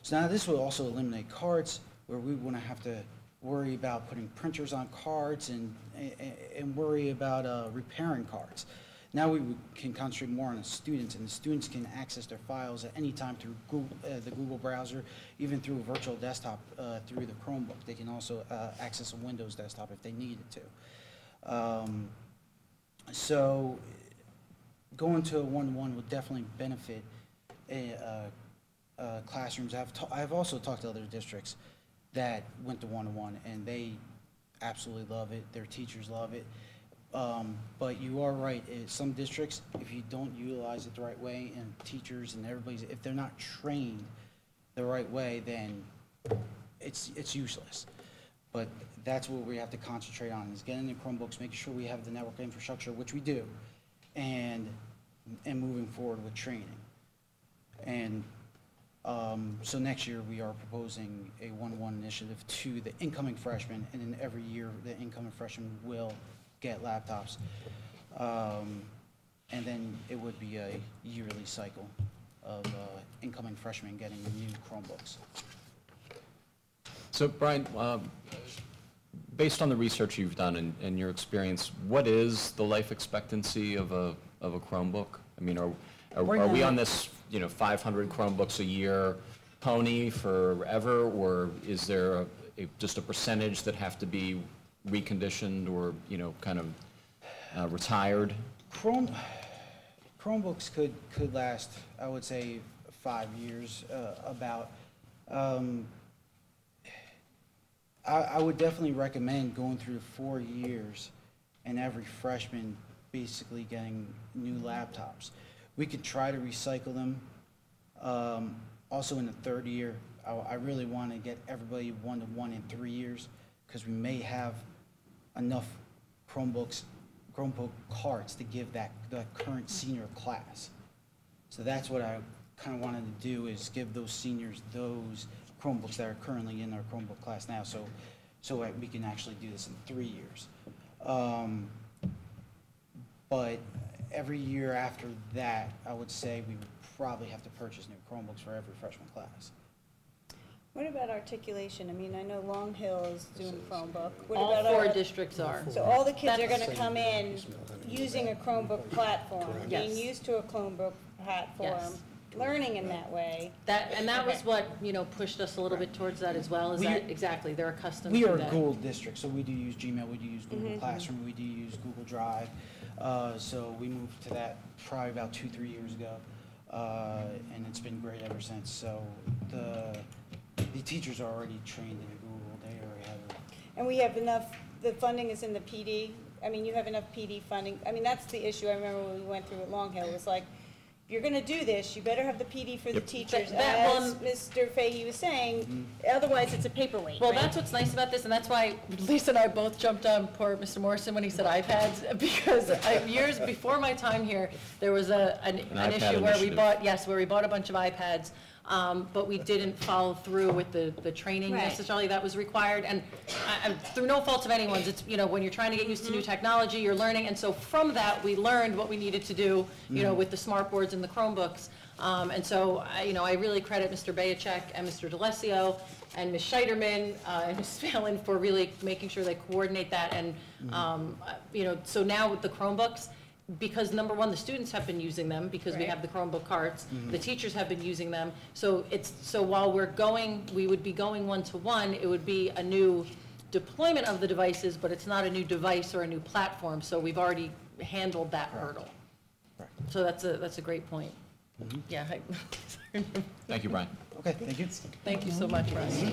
Speaker 20: So now this will also eliminate carts where we wouldn't have to worry about putting printers on carts and worry about repairing carts. Now we can concentrate more on the students, and the students can access their files at any time through Google, the Google browser, even through a virtual desktop through the Chromebook. They can also access a Windows desktop if they needed to. So going to a one-to-one would definitely benefit classrooms. I've also talked to other districts that went to one-to-one, and they absolutely love it. Their teachers love it. But you are right, some districts, if you don't utilize it the right way, and teachers and everybody's, if they're not trained the right way, then it's useless. But that's what we have to concentrate on, is getting the Chromebooks, making sure we have the network infrastructure, which we do, and moving forward with training. And so next year, we are proposing a one-to-one initiative to the incoming freshmen, and then every year, the incoming freshmen will get laptops. And then it would be a yearly cycle of incoming freshmen getting new Chromebooks.
Speaker 19: So Brian, based on the research you've done and your experience, what is the life expectancy of a Chromebook? I mean, are we on this 500 Chromebooks a year pony forever, or is there just a percentage that have to be reconditioned or kind of retired?
Speaker 20: Chromebooks could last, I would say, 5 years. I would definitely recommend going through 4 years and every freshman basically getting new laptops. We could try to recycle them. Also in the third year, I really want to get everybody one-to-one in 3 years, because we may have enough Chromebook carts to give that current senior class. So that's what I kind of wanted to do, is give those seniors those Chromebooks that are currently in their Chromebook class now, so we can actually do this in 3 years. But every year after that, I would say we would probably have to purchase new Chromebooks for every freshman class.
Speaker 16: What about articulation? I mean, I know Long Hill is doing Chromebook. What
Speaker 4: All
Speaker 16: about
Speaker 4: 4
Speaker 16: our-
Speaker 4: districts are.
Speaker 16: So all the kids are
Speaker 4: That's-
Speaker 16: gonna come in using a Chromebook platform,
Speaker 4: Yes.
Speaker 16: being used to a Chromebook platform,
Speaker 4: Yes.
Speaker 16: learning in that way.
Speaker 4: That was
Speaker 16: Okay.
Speaker 4: what, pushed us a little bit towards that as well, is that, exactly, they're accustomed to
Speaker 20: We
Speaker 4: that.
Speaker 20: are a Google district, so we do use Gmail, we do use Google Classroom, we do use Google Drive. So we moved to that probably about 2-3 years ago, and it's been great ever since. So the teachers are already trained in Google, they already have it.
Speaker 16: And we have enough, the funding is in the PD. I mean, you have enough PD funding. I mean, that's the issue I remember when we went through at Long Hill. It was like, if you're gonna do this, you better have the PD for the teachers,
Speaker 4: That
Speaker 16: as Mr. Fahey was saying. Otherwise, it's a paperweight,
Speaker 4: Well,
Speaker 16: right?
Speaker 4: that's what's nice about this, and that's why Lisa and I both jumped on poor Mr. Morrison when he said iPads, because years before my time here, there was an
Speaker 19: iPad
Speaker 4: issue where we
Speaker 19: initiative.
Speaker 4: where we bought a bunch of iPads, but we didn't follow through with the training
Speaker 16: Right.
Speaker 4: necessarily that was required, and through no fault of anyone's, it's, when you're trying to get used to new technology, you're learning, and so from that, we learned what we needed to do, with the smart boards and the Chromebooks. And so, I really credit Mr. Bayachek and Mr. DeLessio and Ms. Scheiderman and Ms. Phelan for really making sure they coordinate that. And, so now with the Chromebooks, because number one, the students have been using them because we
Speaker 16: Right.
Speaker 4: have the Chromebook carts, the teachers have been using them. So while we would be going one-to-one, it would be a new deployment of the devices, but it's not a new device or a new platform. So we've already handled that hurdle. So that's a great point. Yeah.
Speaker 19: Thank you, Brian.
Speaker 20: Okay, thank you.
Speaker 4: Thank you so much, Russ.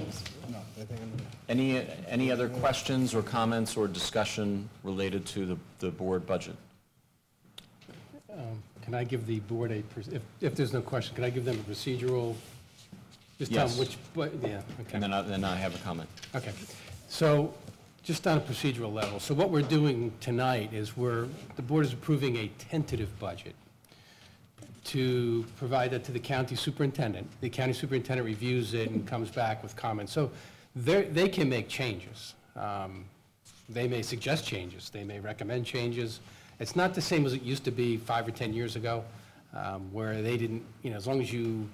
Speaker 5: No, I think I'm.
Speaker 19: Any other questions or comments or discussion related to the board budget?
Speaker 2: Can I give the board if there's no question, can I give them a procedural? Just tell them
Speaker 19: Yes.
Speaker 2: which, yeah, okay.
Speaker 19: And then I have a comment.
Speaker 2: Okay, so just on a procedural level, so what we're doing tonight is the board is approving a tentative budget to provide that to the county superintendent. The county superintendent reviews it and comes back with comments. So they can make changes. They may suggest changes. They may recommend changes. It's not the same as it used to be 5 or 10 years ago, where they didn't, as long as you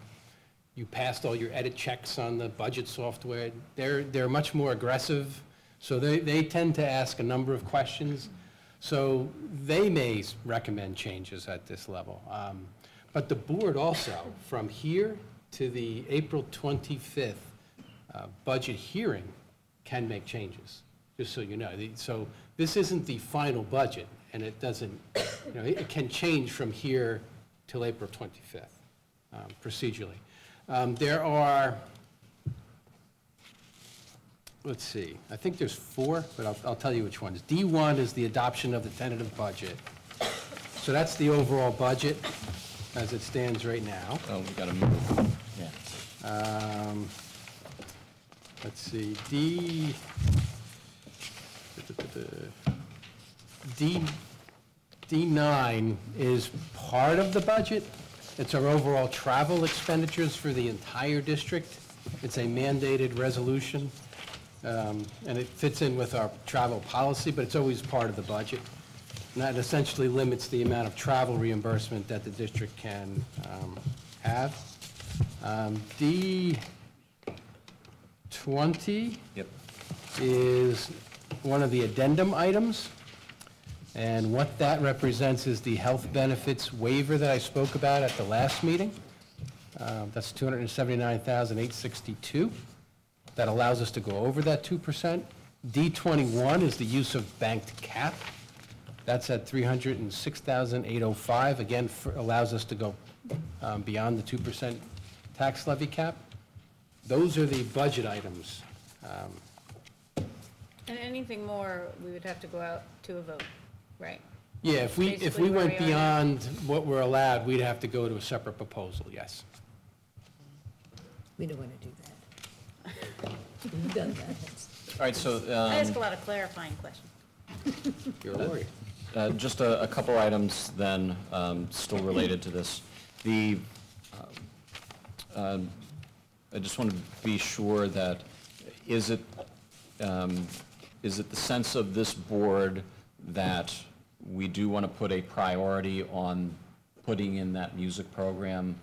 Speaker 2: passed all your edit checks on the budget software, they're much more aggressive. So they tend to ask a number of questions. So they may recommend changes at this level. But the board also, from here to the April 25th budget hearing, can make changes, just so you know. So this isn't the final budget, and it doesn't, it can change from here till April 25th, procedurally. There are, let's see, I think there's 4, but I'll tell you which ones. D1 is the adoption of the tentative budget. So that's the overall budget as it stands right now.
Speaker 19: Oh, we got to move. Yeah.
Speaker 2: Let's see, D9 is part of the budget. It's our overall travel expenditures for the entire district. It's a mandated resolution, and it fits in with our travel policy, but it's always part of the budget. And that essentially limits the amount of travel reimbursement that the district can have. D20 is one of the addendum items. And what that represents is the health benefits waiver that I spoke about at the last meeting. That's $279,862. That allows us to go over that 2%. D21 is the use of banked cap. That's at $306,805. Again, allows us to go beyond the 2% tax levy cap. Those are the budget items.
Speaker 16: And anything more, we would have to go out to a vote, right?
Speaker 2: Yeah, if we
Speaker 16: Basically where
Speaker 2: went
Speaker 16: we are now.
Speaker 2: beyond what we're allowed, we'd have to go to a separate proposal, yes.
Speaker 17: We don't want to do that. We've done that.
Speaker 19: All right, so.
Speaker 16: I ask a lot of clarifying questions.
Speaker 2: You're a lawyer.
Speaker 19: Just a couple items then, still related to this. I just want to be sure that, is it the sense of this board that we do want to put a priority on putting in that music program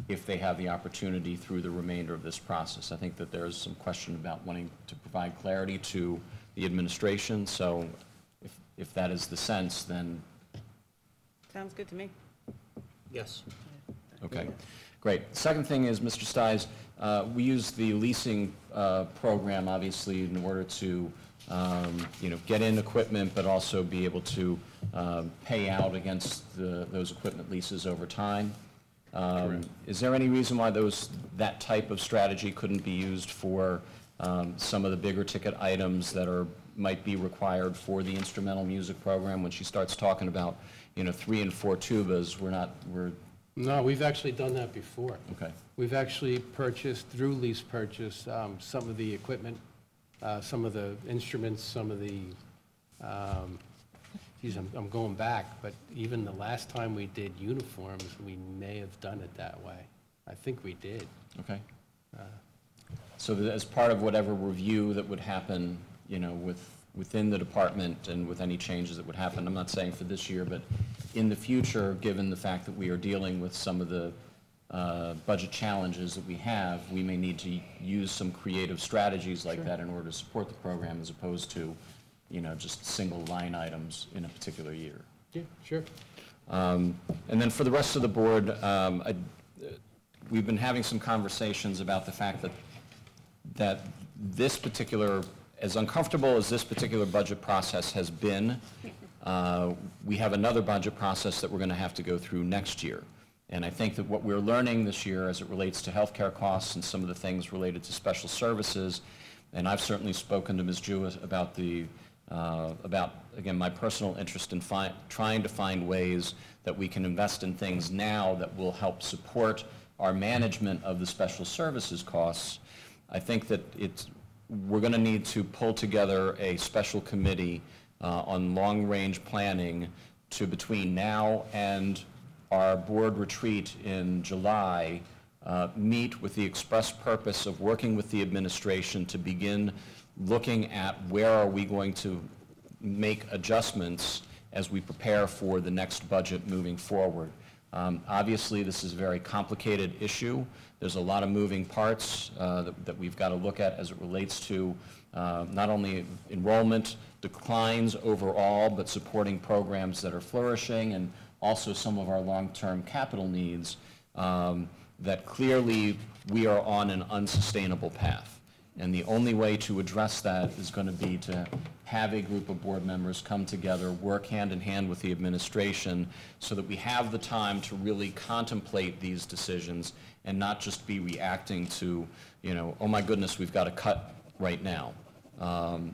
Speaker 19: if they have the opportunity through the remainder of this process? I think that there's some question about wanting to provide clarity to the administration, so if that is the sense, then...
Speaker 16: Sounds good to me.
Speaker 20: Yes.
Speaker 19: Okay, great. Second thing is, Mr. Stiles, we use the leasing program, obviously, in order to, get in equipment, but also be able to pay out against those equipment leases over time. Is there any reason why that type of strategy couldn't be used for some of the bigger ticket items that might be required for the instrumental music program? When she starts talking about, 3 and 4 tubas,
Speaker 2: No, we've actually done that before.
Speaker 19: Okay.
Speaker 2: We've actually purchased, through lease purchase, some of the equipment, some of the instruments, some of the, I'm going back, but even the last time we did uniforms, we may have done it that way. I think we did.
Speaker 19: Okay. So that as part of whatever review that would happen, within the department and with any changes that would happen, I'm not saying for this year, but in the future, given the fact that we are dealing with some of the budget challenges that we have, we may need to use some creative strategies like that in order to support the program, as opposed to, just single line items in a particular year.
Speaker 2: Yeah, sure.
Speaker 19: And then for the rest of the board, we've been having some conversations about the fact that this particular, as uncomfortable as this particular budget process has been, we have another budget process that we're going to have to go through next year. And I think that what we're learning this year as it relates to healthcare costs and some of the things related to special services, and I've certainly spoken to Ms. Jewett about again, my personal interest in trying to find ways that we can invest in things now that will help support our management of the special services costs. I think that we're going to need to pull together a special committee on long-range planning to, between now and our board retreat in July, meet with the express purpose of working with the administration to begin looking at where are we going to make adjustments as we prepare for the next budget moving forward. Obviously, this is a very complicated issue. There's a lot of moving parts that we've got to look at as it relates to not only enrollment declines overall, but supporting programs that are flourishing, and also some of our long-term capital needs that clearly we are on an unsustainable path. And the only way to address that is going to be to have a group of board members come together, work hand in hand with the administration so that we have the time to really contemplate these decisions and not just be reacting to, oh my goodness, we've got to cut right now. Over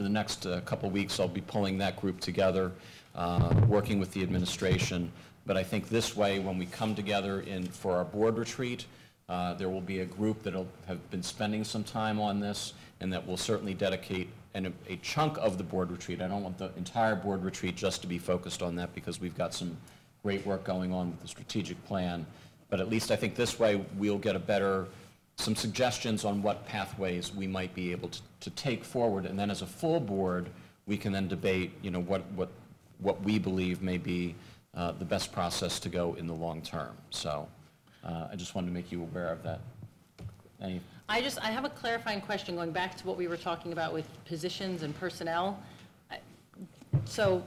Speaker 19: the next couple weeks, I'll be pulling that group together, working with the administration. But I think this way, when we come together for our board retreat, there will be a group that will have been spending some time on this, and that will certainly dedicate a chunk of the board retreat. I don't want the entire board retreat just to be focused on that, because we've got some great work going on with the strategic plan. But at least I think this way we'll get some suggestions on what pathways we might be able to take forward, and then as a full board, we can then debate, what we believe may be the best process to go in the long term. So I just wanted to make you aware of that.
Speaker 4: I have a clarifying question going back to what we were talking about with positions and personnel. So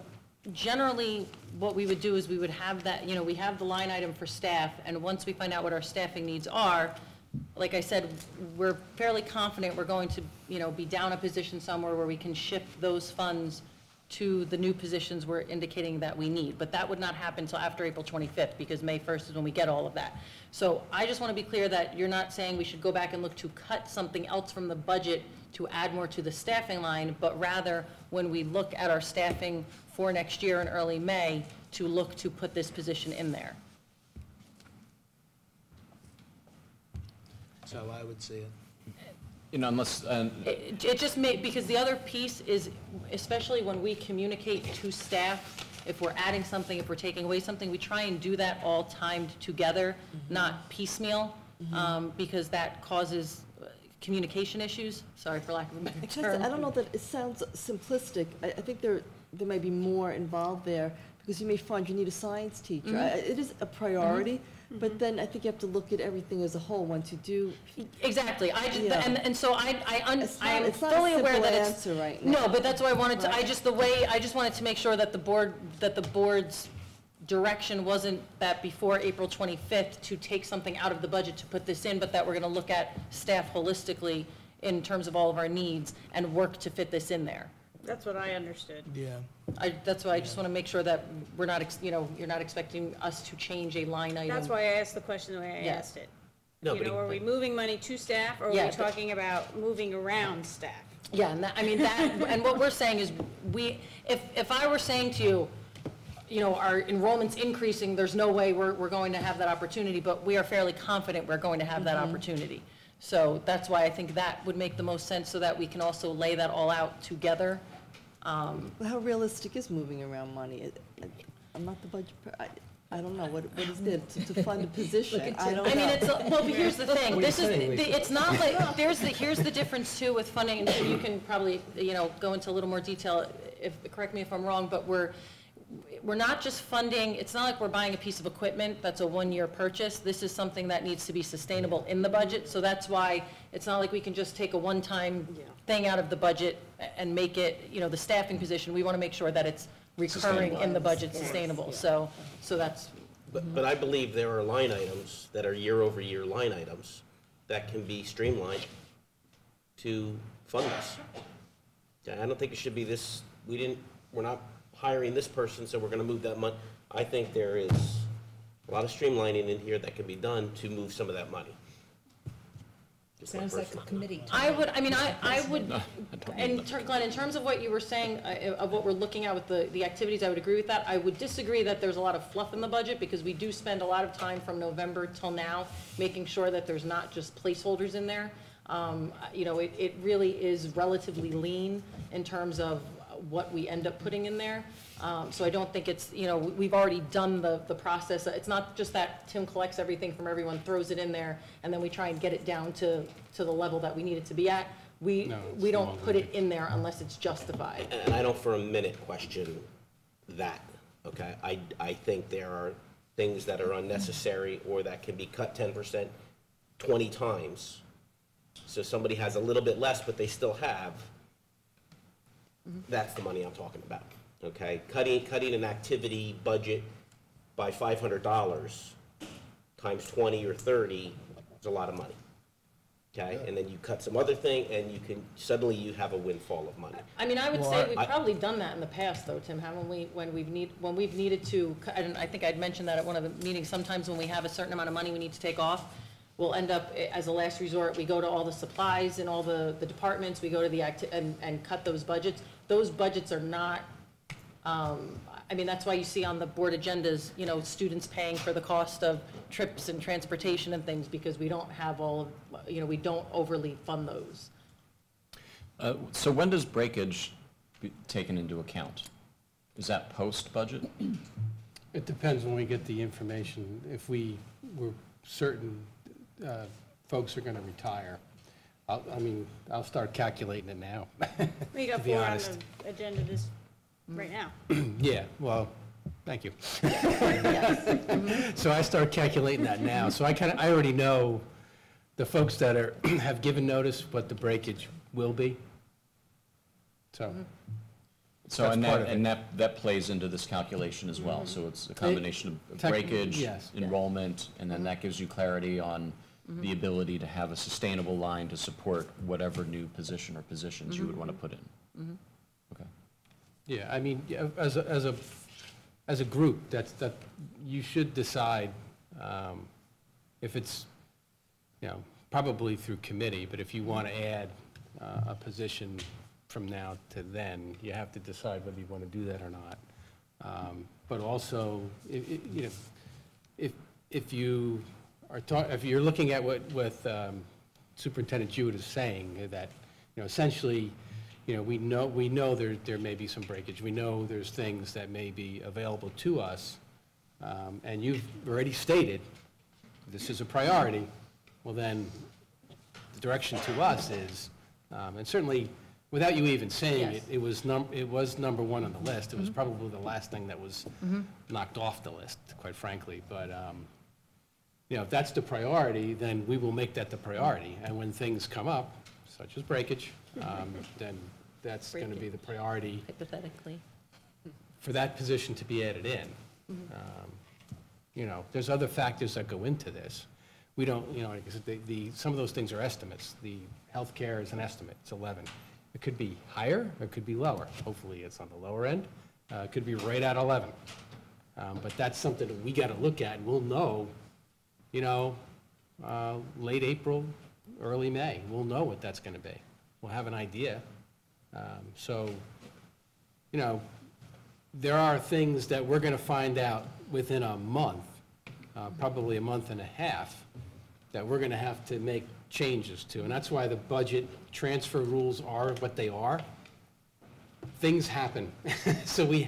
Speaker 4: generally, what we would do is we would have that, we have the line item for staff, and once we find out what our staffing needs are, like I said, we're fairly confident we're going to, be down a position somewhere where we can shift those funds to the new positions we're indicating that we need. But that would not happen until after April 25th, because May 1st is when we get all of that. So I just want to be clear that you're not saying we should go back and look to cut something else from the budget to add more to the staffing line, but rather when we look at our staffing for next year in early May, to look to put this position in there.
Speaker 14: That's how I would see it.
Speaker 19: Unless...
Speaker 4: It just may, because the other piece is, especially when we communicate to staff, if we're adding something, if we're taking away something, we try and do that all timed together, not piecemeal, because that causes communication issues. Sorry for lack of a better term.
Speaker 3: I don't know that it sounds simplistic. I think there may be more involved there, because you may find you need a science teacher. It is a priority. But then I think you have to look at everything as a whole once you do.
Speaker 4: Exactly. And so I am
Speaker 3: it's not
Speaker 4: fully
Speaker 3: a
Speaker 4: aware
Speaker 3: simple
Speaker 4: that
Speaker 3: answer right now.
Speaker 4: No, but that's why I wanted to. I just wanted to make sure that the board's direction wasn't that before April 25th to take something out of the budget to put this in, but that we're going to look at staff holistically in terms of all of our needs and work to fit this in there.
Speaker 16: That's what I understood.
Speaker 14: Yeah.
Speaker 4: That's why I just want to make sure that we're not, you're not expecting us to change a line item.
Speaker 16: That's why I asked the question the way I asked it.
Speaker 18: No,
Speaker 16: Are we moving money to staff, or are we talking about moving around staff?
Speaker 4: Yeah, and and what we're saying is, if I were saying to you, our enrollment's increasing, there's no way we're going to have that opportunity, but we are fairly confident we're going to have that opportunity. So that's why I think that would make the most sense, so that we can also lay that all out together.
Speaker 3: How realistic is moving around money? I'm not the budget, I don't know, what is it to fund a position? I don't know.
Speaker 4: Well, but here's the thing, it's not like, here's the difference too with funding, and you can probably, go into a little more detail, correct me if I'm wrong, but we're not just funding, it's not like we're buying a piece of equipment that's a one-year purchase. This is something that needs to be sustainable in the budget, so that's why it's not like we can just take a one-time thing out of the budget and make it, the staffing position. We want to make sure that it's recurring in the budget, sustainable, so that's...
Speaker 18: But I believe there are line items that are year-over-year line items that can be streamlined to fund this. I don't think it should be this, we're not hiring this person, so we're going to move that money. I think there is lot of streamlining in here that can be done to move some of that money. Just my
Speaker 17: Sounds like a
Speaker 18: personal-
Speaker 17: committee. to
Speaker 4: I
Speaker 17: me.
Speaker 4: would, I would, Glenn, in terms of what you were saying, of what we're looking at with the activities, I would agree with that. I would disagree that there's a lot of fluff in the budget, because we do spend a lot of time from November till now, making sure that there's not just placeholders in there. You know, it really is relatively lean in terms of what we end up putting in there. So I don't think it's, you know, we've already done the process. It's not just that Tim collects everything from everyone, throws it in there, and then we try and get it down to the level that we need it to be at. We don't put it in there unless it's justified.
Speaker 18: And I don't for a minute question that, okay? I think there are things that are unnecessary or that can be cut 10%, 20 times. So somebody has a little bit less, but they still have. That's the money I'm talking about, okay? Cutting an activity budget by $500 times 20 or 30 is a lot of money, okay? And then you cut some other thing, and suddenly you have a windfall of money.
Speaker 4: I mean, I would say we've probably done that in the past, though, Tim, haven't we? When we've needed to, and I think I'd mentioned that at one of the meetings, sometimes when we have a certain amount of money we need to take off, we'll end up, as a last resort, we go to all the supplies and all the departments, we go to and cut those budgets. Those budgets are not, I mean, that's why you see on the board agendas, you know, students paying for the cost of trips and transportation and things, because we don't have all of, you know, we don't overly fund those.
Speaker 19: So when does breakage be taken into account? Is that post-budget?
Speaker 2: It depends when we get the information. If we're certain folks are going to retire, I'll start calculating it now,
Speaker 16: We
Speaker 2: to
Speaker 16: got
Speaker 2: be
Speaker 16: 4 on
Speaker 2: honest.
Speaker 16: the agenda right now.
Speaker 2: Yeah, well, thank you. So I start calculating that now. So I already know the folks that have given notice what the breakage will be. So.
Speaker 19: So,
Speaker 2: that's
Speaker 19: and
Speaker 2: part of it.
Speaker 19: that plays into this calculation as well. So it's a combination of
Speaker 2: Technically,
Speaker 19: breakage,
Speaker 2: yes.
Speaker 19: enrollment, and then that gives you clarity on the ability to have a sustainable line to support whatever new position or positions you would want to put in. Okay.
Speaker 2: Yeah, I mean, as a group, that you should decide if it's, you know, probably through committee, but if you want to add a position from now to then, you have to decide whether you want to do that or not. But also, you know, if you are if you're looking at what Superintendent Jewett is saying, that, you know, essentially, you know, we know there may be some breakage. We know there's things that may be available to us, and you've already stated this is a priority. Well, then the direction to us is, and certainly without you even saying
Speaker 4: Yes.
Speaker 2: it was number one on the list. It was probably the last thing that was knocked off the list, quite frankly. But you know, if that's the priority, then we will make that the priority. And when things come up, such as breakage, then that's going to be the priority
Speaker 4: Hypothetically.
Speaker 2: for that position to be added in. You know, there's other factors that go into this. We don't, you know, like I said, some of those things are estimates. The healthcare is an estimate, it's 11. It could be higher, or it could be lower. Hopefully it's on the lower end. It could be right at 11. But that's something that we got to look at, and we'll know, you know, late April, early May. We'll know what that's going to be. We'll have an idea. So, you know, there are things that we're going to find out within a month, probably a month and a half, that we're going to have to make changes to. And that's why the budget transfer rules are what they are. Things happen, so we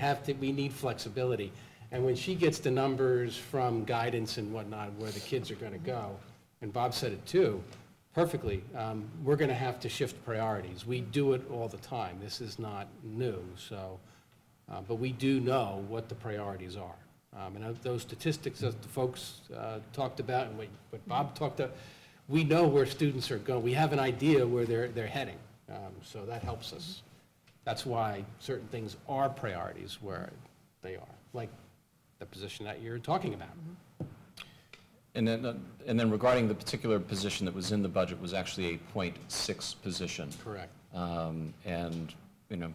Speaker 2: need flexibility. And when she gets the numbers from guidance and whatnot, where the kids are going to go, and Bob said it too, perfectly, we're going to have to shift priorities. We do it all the time. This is not new, so, but we do know what the priorities are. And those statistics that the folks talked about and what Bob talked about, we know where students are going. We have an idea where they're heading, so that helps us. That's why certain things are priorities where they are, like the position that you're talking about.
Speaker 19: And then regarding the particular position that was in the budget was actually a .6 position.
Speaker 2: Correct.
Speaker 19: And, you know,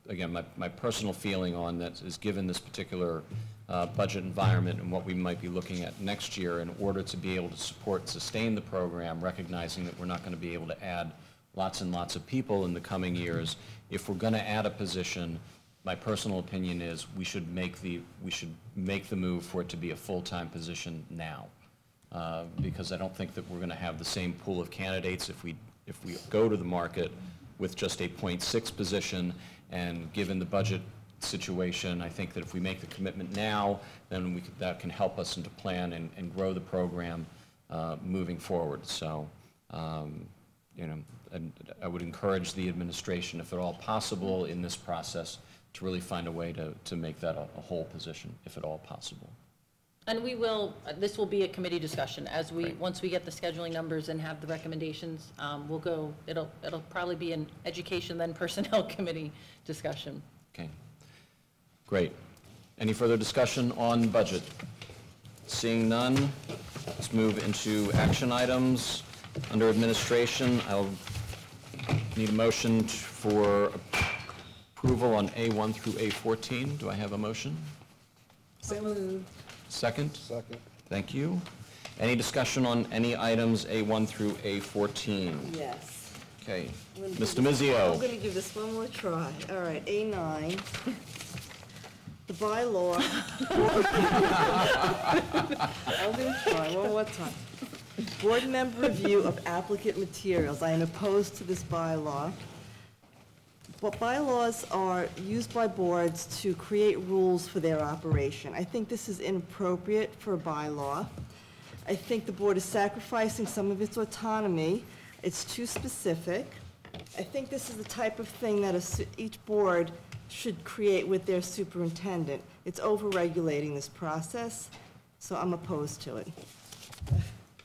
Speaker 19: again, my personal feeling on that is, given this particular budget environment and what we might be looking at next year in order to be able to support, sustain the program, recognizing that we're not going to be able to add lots and lots of people in the coming years. If we're going to add a position, my personal opinion is we should make the move for it to be a full-time position now, because I don't think that we're going to have the same pool of candidates if we go to the market with just a .6 position. And given the budget situation, I think that if we make the commitment now, then that can help us to plan and grow the program moving forward. So, you know, I would encourage the administration, if at all possible in this process, to really find a way to make that a whole position, if at all possible.
Speaker 4: And we will, this will be a committee discussion as we, once we get the scheduling numbers and have the recommendations, we'll go, it'll probably be an education then personnel committee discussion.
Speaker 19: Okay, great. Any further discussion on budget? Seeing none, let's move into action items. Under administration, I'll need a motion for approval on A1 through A14. Do I have a motion?
Speaker 17: So moved.
Speaker 19: Second?
Speaker 5: Second.
Speaker 19: Thank you. Any discussion on any items A1 through A14?
Speaker 3: Yes.
Speaker 19: Okay.
Speaker 3: I'm gonna
Speaker 19: Mr.
Speaker 3: give this-
Speaker 19: Mizio.
Speaker 3: I'm going to give this one more try. All right, A9, the bylaw. I'm going to try one more time. Board member review of applicant materials. I am opposed to this bylaw. But bylaws are used by boards to create rules for their operation. I think this is inappropriate for a bylaw. I think the board is sacrificing some of its autonomy. It's too specific. I think this is the type of thing that each board should create with their superintendent. It's over-regulating this process, so I'm opposed to it.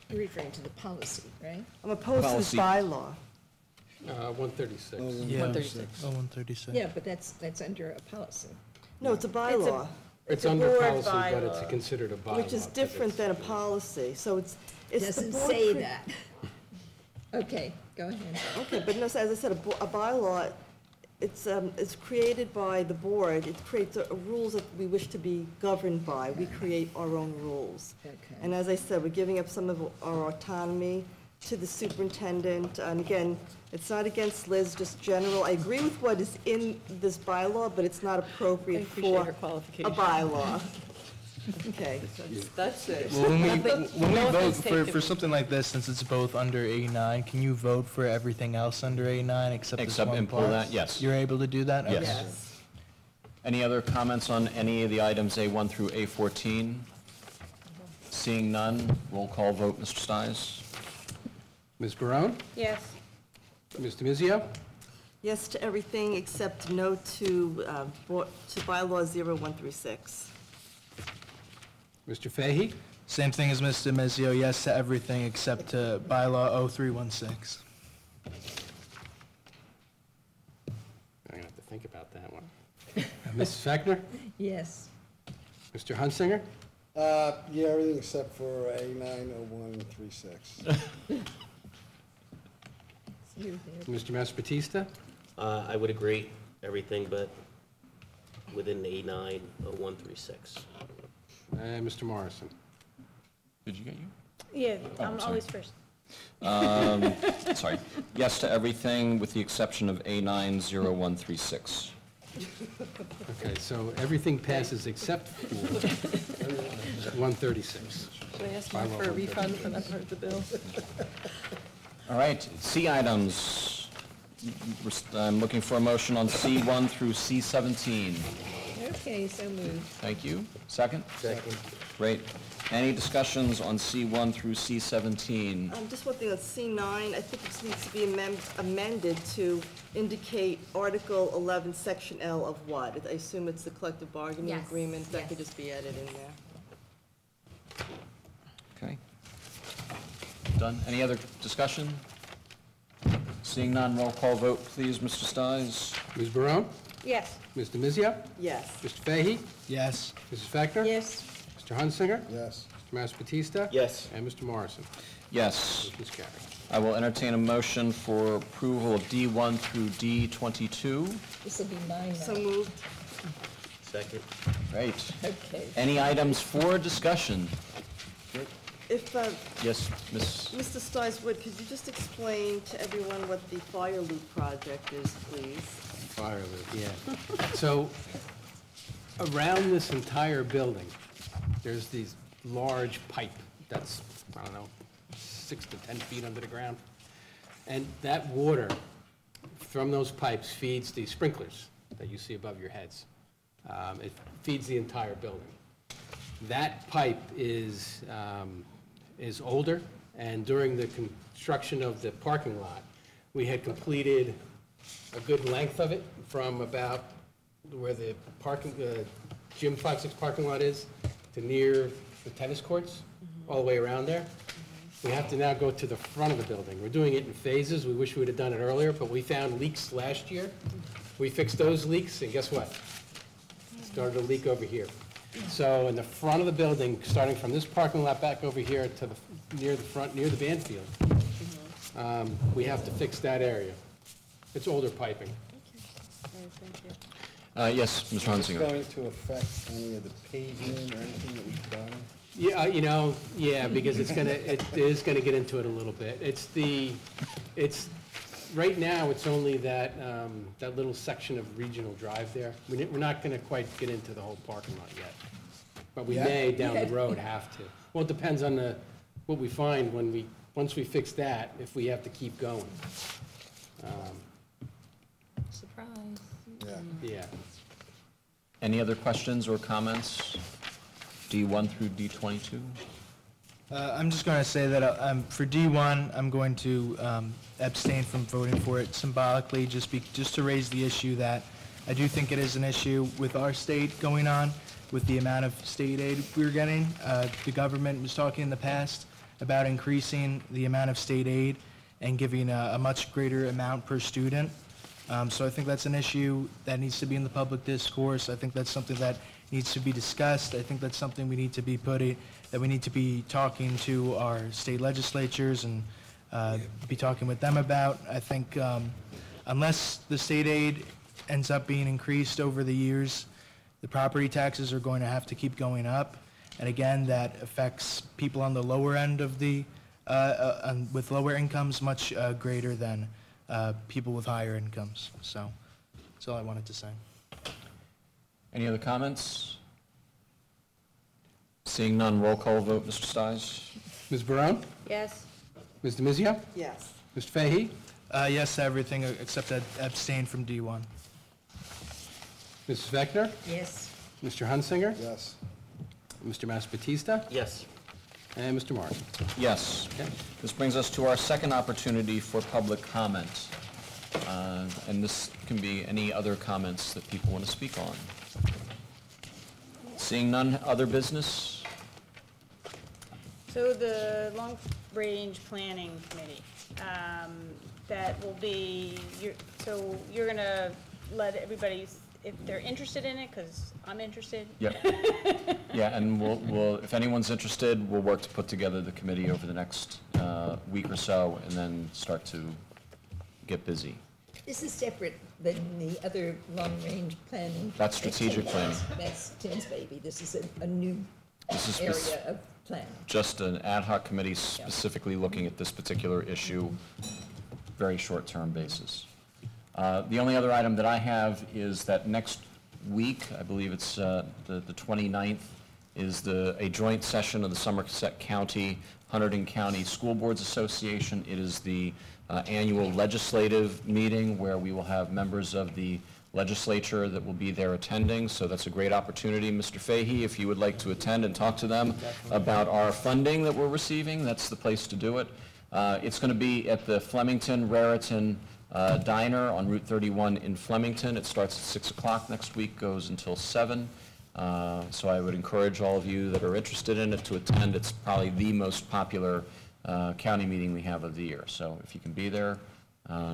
Speaker 17: You're referring to the policy, right?
Speaker 3: I'm opposed to this bylaw.
Speaker 2: 136.
Speaker 14: Yeah,
Speaker 4: 136.
Speaker 14: Oh, 136.
Speaker 17: Yeah, but that's under a policy.
Speaker 3: No, it's a bylaw.
Speaker 2: It's
Speaker 3: a
Speaker 2: under
Speaker 3: board
Speaker 2: policy, but it's
Speaker 3: bylaw,
Speaker 2: considered a bylaw.
Speaker 3: Which is
Speaker 2: 'cause
Speaker 3: different
Speaker 2: it's-
Speaker 3: than a policy, so it's the
Speaker 17: Doesn't
Speaker 3: board
Speaker 17: say
Speaker 3: cre-
Speaker 17: that. Okay, go ahead.
Speaker 3: Okay, but no, so as I said, a bylaw, it's created by the board. It creates rules that we wish to be governed by. We create our own rules.
Speaker 17: Okay.
Speaker 3: And as I said, we're giving up some of our autonomy to the superintendent. And again, it's not against Liz, just general. I agree with what is in this bylaw, but it's not appropriate
Speaker 4: I appreciate
Speaker 3: for
Speaker 4: her
Speaker 3: a
Speaker 4: qualification.
Speaker 3: bylaw. Okay, that's it.
Speaker 14: Well, when we
Speaker 4: No
Speaker 14: vote
Speaker 4: offense taken.
Speaker 14: for something like this, since it's both under A9, can you vote for everything else under A9 except this one
Speaker 19: and pull
Speaker 14: part?
Speaker 19: that, yes.
Speaker 14: You're able to do that?
Speaker 19: Yes.
Speaker 14: Okay.
Speaker 3: Yes.
Speaker 19: Any other comments on any of the items A1 through A14? Seeing none, roll call vote, Mr. Stiles.
Speaker 2: Ms. Barone?
Speaker 16: Yes.
Speaker 2: Mr. Mizio?
Speaker 3: Yes to everything except no to bylaw 0136.
Speaker 2: Mr. Fahey?
Speaker 14: Same thing as Mr. Mizio, yes to everything except to bylaw 0316.
Speaker 2: I'm going to have to think about that one. Mrs. Fechner?
Speaker 17: Yes.
Speaker 2: Mr. Hunsinger?
Speaker 5: Yeah, everything except for A90136.
Speaker 2: Mr. Massabatista?
Speaker 18: I would agree, everything but within A9 0136.
Speaker 2: And Mr. Morrison?
Speaker 19: Did you get you?
Speaker 16: Yeah,
Speaker 19: Oh,
Speaker 16: I'm
Speaker 19: sorry.
Speaker 16: always first.
Speaker 19: Sorry. Yes to everything with the exception of A90136.
Speaker 2: Okay, so everything passes except for 136.
Speaker 4: Should I ask Mark for a refund for that part of the bill?
Speaker 19: All right, C items. I'm looking for a motion on C1 through C17.
Speaker 17: Okay, so moved.
Speaker 19: Thank you. Second?
Speaker 5: Second.
Speaker 19: Great. Any discussions on C1 through C17?
Speaker 3: Just one thing, on C9, I think this needs to be amended to indicate Article 11, Section L of what? I assume it's the collective bargaining
Speaker 15: Yes,
Speaker 3: agreement, that
Speaker 15: yes.
Speaker 3: could just be added in there.
Speaker 19: Okay. Done. Any other discussion? Seeing none, roll call vote, please, Mr. Stiles.
Speaker 2: Ms. Barone?
Speaker 16: Yes.
Speaker 2: Mr. Mizio?
Speaker 3: Yes.
Speaker 2: Mr. Fahey?
Speaker 14: Yes.
Speaker 2: Mrs. Fechner?
Speaker 17: Yes.
Speaker 2: Mr. Hunsinger?
Speaker 5: Yes.
Speaker 2: Mr. Massabatista?
Speaker 18: Yes.
Speaker 2: And Mr. Morrison?
Speaker 19: Yes.
Speaker 2: Motion's carried.
Speaker 19: I will entertain a motion for approval of D1 through D22.
Speaker 17: This will be mine
Speaker 3: So
Speaker 17: now.
Speaker 3: moved.
Speaker 18: Second.
Speaker 19: Great.
Speaker 3: Okay.
Speaker 19: Any items for discussion?
Speaker 3: If,
Speaker 19: Yes, Ms.
Speaker 3: Mr. Stiles-Wood, could you just explain to everyone what the fire loop project is, please?
Speaker 2: Fire loop, yeah. So around this entire building, there's these large pipe that's, I don't know, 6 to 10 feet under the ground. And that water from those pipes feeds the sprinklers that you see above your heads. It feeds the entire building. That pipe is older, and during the construction of the parking lot, we had completed a good length of it from about where the parking, Gym 5-6 parking lot is to near the tennis courts, all the way around there. We have to now go to the front of the building. We're doing it in phases. We wish we would have done it earlier, but we found leaks last year. We fixed those leaks, and guess what? Started a leak over here. So in the front of the building, starting from this parking lot back over here to near the front, near the band field, we have to fix that area. It's older piping.
Speaker 19: Yes, Mr. Hunsinger.
Speaker 5: Is this going to affect any of the pavement or anything that we've done?
Speaker 2: Yeah, yeah, because it is gonna get into it a little bit. Right now, it's only that little section of Regional Drive there. We're not gonna quite get into the whole parking lot yet. But we may, down the road, have to. Well, it depends on what we find once we fix that, if we have to keep going.
Speaker 4: Surprise.
Speaker 2: Yeah.
Speaker 19: Any other questions or comments? D1 through D22?
Speaker 14: I'm just going to say that for D1, I'm going to abstain from voting for it symbolically, just to raise the issue that I do think it is an issue with our state going on, with the amount of state aid we're getting. The government was talking in the past about increasing the amount of state aid and giving a much greater amount per student. So I think that's an issue that needs to be in the public discourse. I think that's something that needs to be discussed. I think that's something we need to be talking to our state legislatures and be talking with them about. I think unless the state aid ends up being increased over the years, the property taxes are going to have to keep going up. And again, that affects people on the lower end of with lower incomes much greater than people with higher incomes. So that's all I wanted to say.
Speaker 19: Any other comments? Seeing none, roll call vote, Mr. Stiles.
Speaker 2: Ms. Barone?
Speaker 4: Yes.
Speaker 2: Ms. Demizio?
Speaker 3: Yes.
Speaker 2: Mr. Fahey?
Speaker 14: Yes to everything except abstain from D1.
Speaker 2: Mrs. Vector?
Speaker 17: Yes.
Speaker 2: Mr. Hunsinger?
Speaker 5: Yes.
Speaker 2: Mr. Massabatista?
Speaker 18: Yes.
Speaker 2: And Mr. Morrison?
Speaker 19: Yes.
Speaker 2: Okay.
Speaker 19: This brings us to our second opportunity for public comment. And this can be any other comments that people want to speak on. Seeing none, other business?
Speaker 16: So the long-range planning committee, that will be, so you're going to let everybody, if they're interested in it, because I'm interested.
Speaker 19: Yep. Yeah, and we'll, if anyone's interested, we'll work to put together the committee over the next week or so, and then start to get busy.
Speaker 17: This is separate than the other long-range planning.
Speaker 19: That's strategic planning.
Speaker 17: That's Tim's baby. This is a new
Speaker 19: This is
Speaker 17: area of planning.
Speaker 19: just an ad hoc committee specifically looking at this particular issue, very short-term basis. The only other item that I have is that next week, I believe it's the 29th, is a joint session of the Somerset County, Hunterdon County School Boards Association. It is the annual legislative meeting where we will have members of the legislature that will be there attending, so that's a great opportunity. Mr. Fahey, if you would like to attend and talk to them about our funding that we're receiving, that's the place to do it. It's going to be at the Flemington Raritan Diner on Route 31 in Flemington. It starts at 6 o'clock next week, goes until 7. So I would encourage all of you that are interested in it to attend. It's probably the most popular county meeting we have of the year. So if you can be there,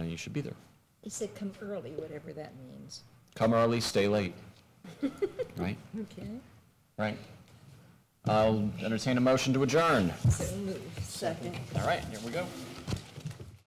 Speaker 19: you should be there.
Speaker 17: He said come early, whatever that means.
Speaker 19: Come early, stay late. Right?
Speaker 17: Okay.
Speaker 19: Right. I'll entertain a motion to adjourn.
Speaker 17: So moved.
Speaker 3: Second.
Speaker 19: All right, here we go.